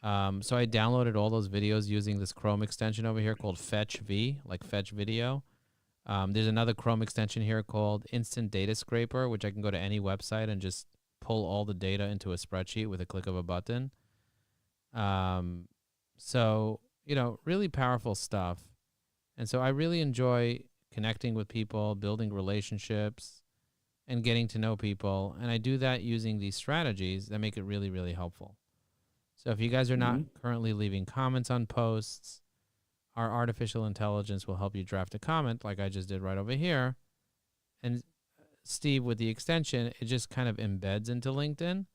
So I downloaded all those videos using this Chrome extension over here called Fetch V, like Fetch Video. There's another Chrome extension here called Instant Data Scraper, which I can go to any website and just pull all the data into a spreadsheet with a click of a button. So, really powerful stuff. And so I really enjoy connecting with people, building relationships, and getting to know people. And I do that using these strategies that make it really, really helpful. So if you guys are not currently leaving comments on posts, our artificial intelligence will help you draft a comment like I just did right over here. And Steve, with the extension, it just kind of embeds into LinkedIn.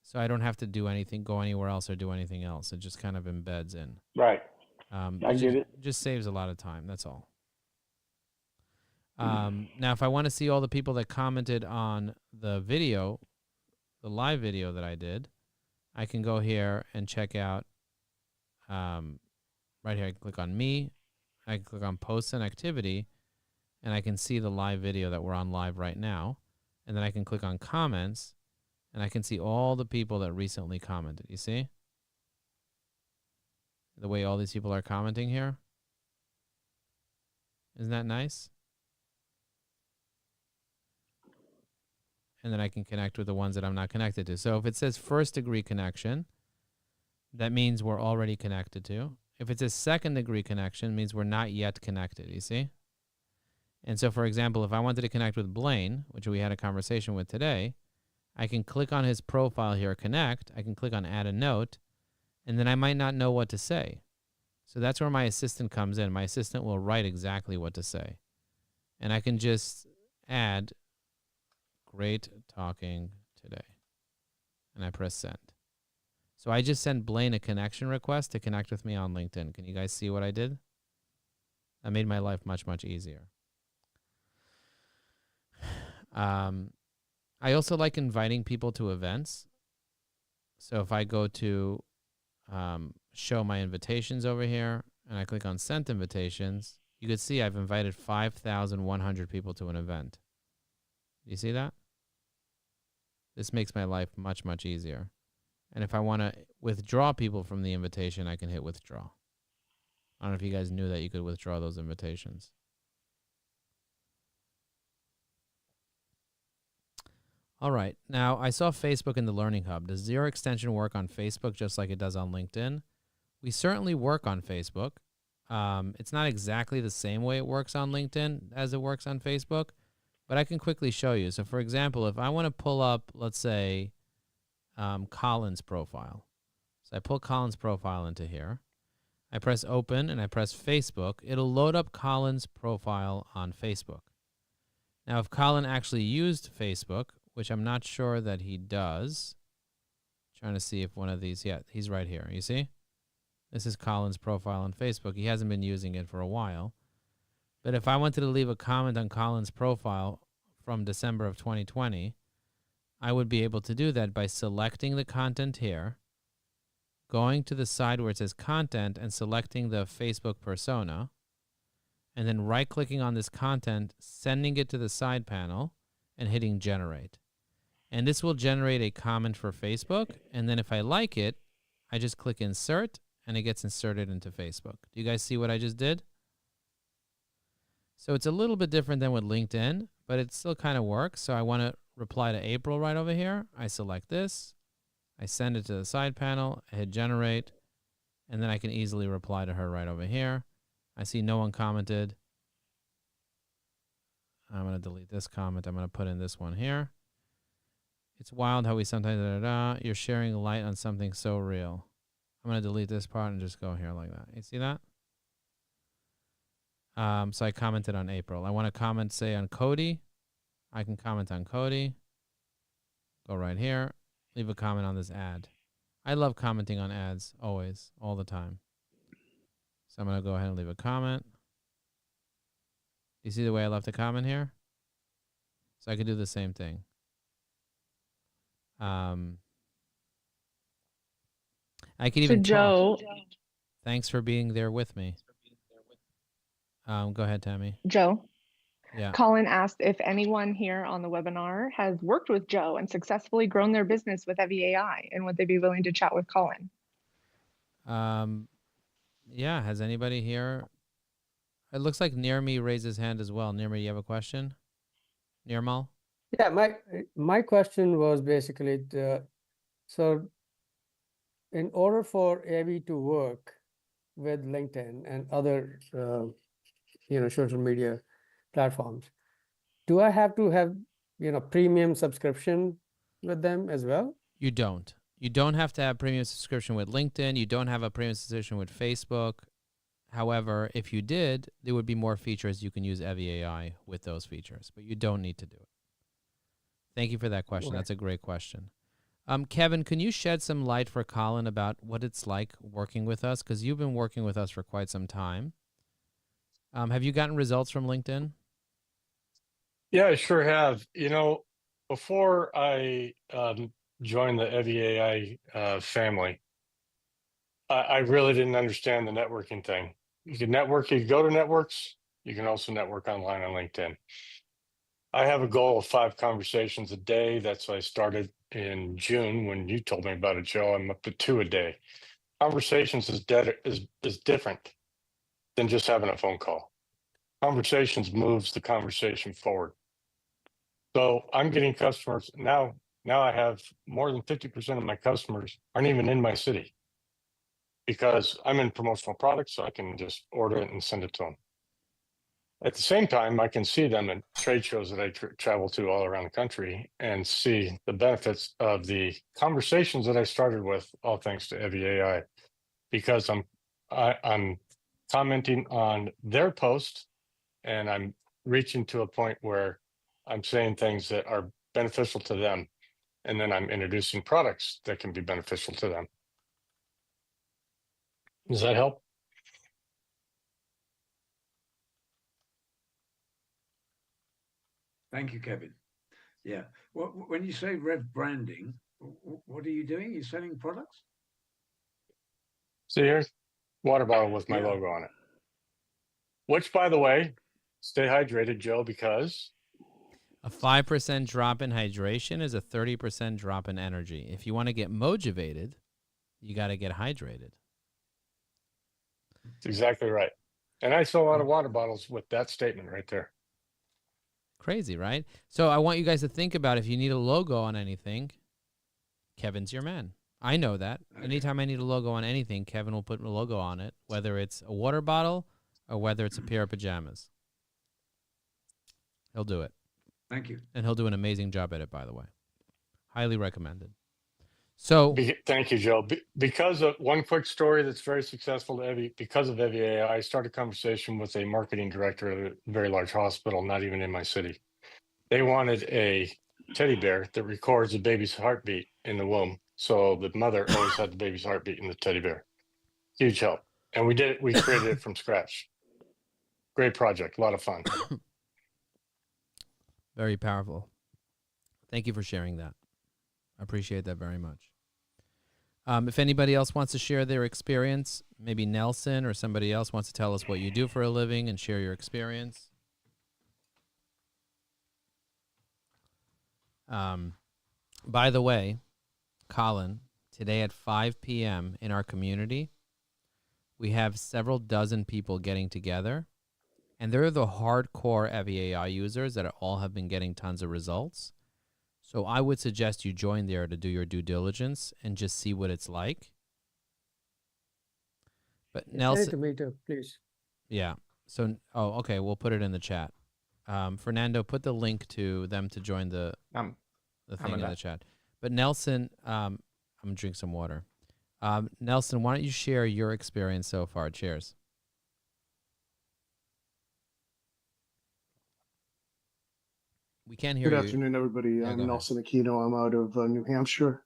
So I don't have to do anything, go anywhere else or do anything else. It just kind of embeds in. Right. I get it. Just saves a lot of time. That's all. Now, if I want to see all the people that commented on the video, the live video that I did, I can go here and check out, right here, I can click on me, I can click on posts and activity, and I can see the live video that we're on live right now. And then I can click on comments, and I can see all the people that recently commented. You see? The way all these people are commenting here. Isn't that nice? And then I can connect with the ones that I'm not connected to. So if it says first degree connection, that means we're already connected to. If it says second degree connection, it means we're not yet connected, you see? And so, for example, if I wanted to connect with Blaine, which we had a conversation with today, I can click on his profile here, connect. I can click on add a note, and then I might not know what to say. So that's where my assistant comes in. My assistant will write exactly what to say. And I can just add great talking today. And I press send. So I just sent Blaine a connection request to connect with me on LinkedIn. Can you guys see what I did? That made my life much, much easier. I also like inviting people to events. So if I go to show my invitations over here and I click on sent invitations, you can see I've invited 5,100 people to an event. Do you see that? This makes my life much, much easier. And if I want to withdraw people from the invitation, I can hit withdraw. I don't know if you guys knew that you could withdraw those invitations. All right. Now, I saw Facebook in the Learning Hub. Does Zero Extension work on Facebook just like it does on LinkedIn? We certainly work on Facebook. It's not exactly the same way it works on LinkedIn as it works on Facebook, but I can quickly show you. So, for example, if I want to pull up, let's say, Colin's profile. So I pull Colin's profile into here. I press open and I press Facebook. It'll load up Colin's profile on Facebook. Now, if Colin actually used Facebook, which I'm not sure that he does, trying to see if one of these, yeah, he's right here. You see? This is Colin's profile on Facebook. He hasn't been using it for a while. But if I wanted to leave a comment on Colin's profile from December of 2020, I would be able to do that by selecting the content here, going to the side where it says content and selecting the Facebook persona, and then right-clicking on this content, sending it to the side panel, and hitting generate. And this will generate a comment for Facebook, and then if I like it, I just click insert, and it gets inserted into Facebook. Do you guys see what I just did? So it's a little bit different than with LinkedIn, but it still kind of works. So I want to reply to April right over here. I select this, I send it to the side panel, I hit generate, and then I can easily reply to her right over here. I see no one commented. I'm going to delete this comment. I'm going to put in this one here. It's wild how we sometimes, you're sharing light on something so real. I'm going to delete this part and just go here like that. You see that? So I commented on April. I want to comment, say, on Cody. I can comment on Cody. Go right here. Leave a comment on this ad. I love commenting on ads, always, all the time. So I'm going to go ahead and leave a comment. You see the way I left a comment here? So I could do the same thing. I could even Joe, Thanks for being there with me. Go ahead, Tammy. Joe, Yeah. Colin asked if anyone here on the webinar has worked with Joe and successfully grown their business with Evie AI, and would they be willing to chat with Colin? Yeah. Has anybody here? It looks like Nirmi raised his hand as well. Nirmi, you have a question? Nirmal? Yeah, my question was basically, so in order for Evie to work with LinkedIn and other, social media platforms, do I have to have, premium subscription with them as well? You don't. You don't have to have premium subscription with LinkedIn. You don't have a premium subscription with Facebook. However, if you did, there would be more features. You can use Evie AI with those features, but you don't need to do it. Thank you for that question. Okay. That's a great question. Kevin, can you shed some light for Colin about what it's like working with us? Because you've been working with us for quite some time. Have you gotten results from LinkedIn? Yeah, I sure have. Before I joined the Evie AI family, I really didn't understand the networking thing. You can network, you can go to networks, you can also network online on LinkedIn. I have a goal of 5 conversations a day. That's what I started in June when you told me about it, Joe. I'm up to 2 a day. Conversations is different than just having a phone call. Conversations moves the conversation forward. So I'm getting customers now. Now I have more than 50% of my customers aren't even in my city because I'm in promotional products, so I can just order it and send it to them. At the same time, I can see them at trade shows that I travel to all around the country and see the benefits of the conversations that I started with, all thanks to Evie AI, because I'm commenting on their post and I'm reaching to a point where I'm saying things that are beneficial to them, and then I'm introducing products that can be beneficial to them. Does that help? Thank you, Kevin. Yeah. When you say red branding, what are you doing? You're selling products? See, here's water bottle with my logo on it. Which, by the way, stay hydrated, Joe, because a 5% drop in hydration is a 30% drop in energy. If you want to get motivated, you got to get hydrated. That's exactly right. And I sell a lot of water bottles with that statement right there. Crazy, right? So I want you guys to think about, if you need a logo on anything, Kevin's your man. I know that. Okay. Anytime I need a logo on anything, Kevin will put a logo on it, whether it's a water bottle or whether it's a pair of pajamas. He'll do it. Thank you. And he'll do an amazing job at it, by the way. Highly recommended. So thank you, Joe. Because of one quick story that's very successful to Evie, because of Evie AI, I started a conversation with a marketing director at a very large hospital, not even in my city. They wanted a teddy bear that records a baby's heartbeat in the womb. So the mother always had the baby's heartbeat in the teddy bear. Huge help. And we did it. We created it from scratch. Great project. A lot of fun. Very powerful. Thank you for sharing that. I appreciate that very much. If anybody else wants to share their experience, maybe Nelson or somebody else wants to tell us what you do for a living and share your experience. By the way, Colin, today at 5 p.m. in our community, we have several dozen people getting together, and they're the hardcore EVI users that all have been getting tons of results. So I would suggest you join there to do your due diligence and just see what it's like. But Send it Nelson, to me too, please. yeah. So, oh, okay, we'll put it in the chat. Fernando, put the link to them to join the thing in the chat. But Nelson, I'm gonna drink some water. Nelson, why don't you share your experience so far? Cheers. We can't hear Good you. afternoon, everybody. Yeah, go I'm ahead. Nelson Aquino. I'm out of New Hampshire.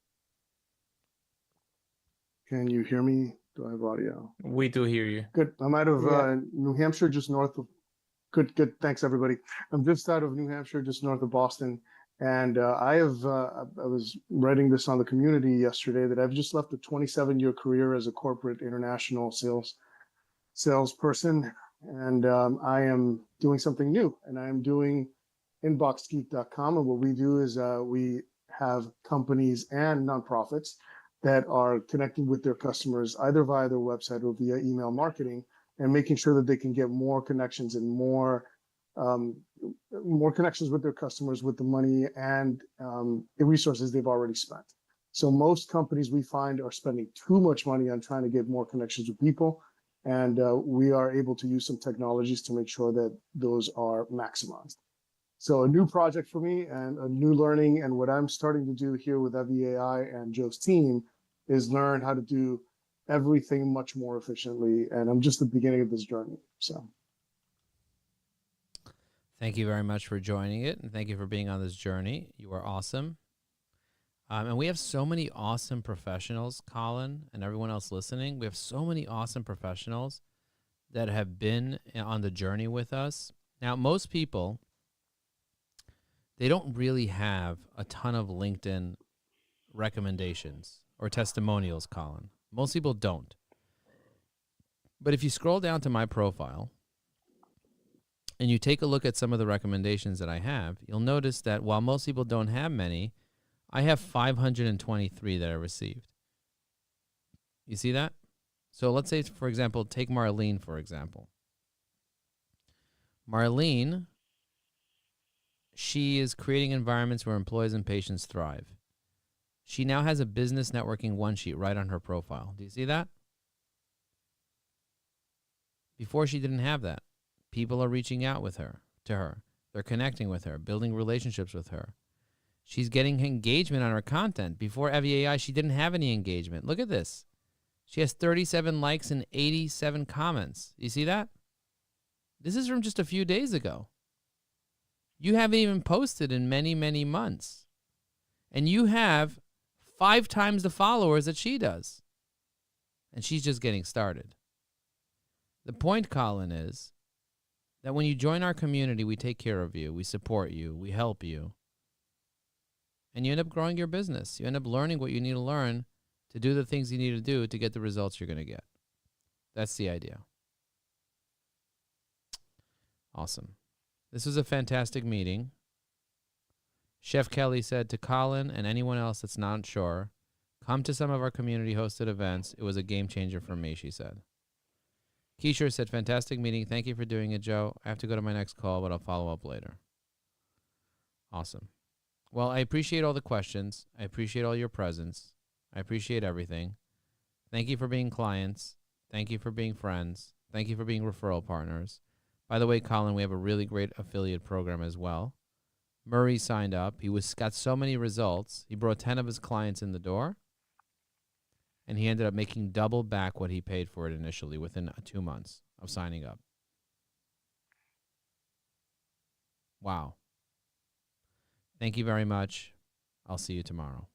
Can you hear me? Do I have audio? We do hear you. Good. I'm out of Yeah. New Hampshire, just north of. Good. Thanks, everybody. I'm just out of New Hampshire, just north of Boston. And I was writing this on the community yesterday that I've just left a 27-year career as a corporate international salesperson. And I am doing something new, and I am doing inboxgeek.com. And what we do is we have companies and nonprofits that are connecting with their customers either via their website or via email marketing, and making sure that they can get more connections and more connections with their customers with the money and the resources they've already spent. So most companies we find are spending too much money on trying to get more connections with people. And we are able to use some technologies to make sure that those are maximized. So a new project for me and a new learning. And what I'm starting to do here with EVAI and Joe's team is learn how to do everything much more efficiently. And I'm just at the beginning of this journey. So. Thank you very much for joining it, and thank you for being on this journey. You are awesome. And we have so many awesome professionals, Colin, and everyone else listening. We have so many awesome professionals that have been on the journey with us. Now, most people, they don't really have a ton of LinkedIn recommendations or testimonials, Colin. Most people don't. But if you scroll down to my profile, and you take a look at some of the recommendations that I have, you'll notice that while most people don't have many, I have 523 that I received. You see that? So let's say, for example, take Marlene, for example. Marlene, she is creating environments where employees and patients thrive. She now has a business networking one sheet right on her profile. Do you see that? Before she didn't have that. People are reaching out to her. They're connecting with her, building relationships with her. She's getting engagement on her content. Before EVAI, she didn't have any engagement. Look at this. She has 37 likes and 87 comments. You see that? This is from just a few days ago. You haven't even posted in many, many months. And you have 5 times the followers that she does. And she's just getting started. The point, Colin, is that when you join our community, we take care of you, we support you, we help you, and you end up growing your business. You end up learning what you need to learn to do the things you need to do to get the results you're going to get. That's the idea. Awesome. This was a fantastic meeting. Chef Kelly said to Colin and anyone else that's not sure, come to some of our community-hosted events. It was a game changer for me, she said. Keisha said, fantastic meeting. Thank you for doing it, Joe. I have to go to my next call, but I'll follow up later. Awesome. Well, I appreciate all the questions. I appreciate all your presence. I appreciate everything. Thank you for being clients. Thank you for being friends. Thank you for being referral partners. By the way, Colin, we have a really great affiliate program as well. Murray signed up. He got so many results. He brought 10 of his clients in the door. And he ended up making double back what he paid for it initially within 2 months of signing up. Wow. Thank you very much. I'll see you tomorrow.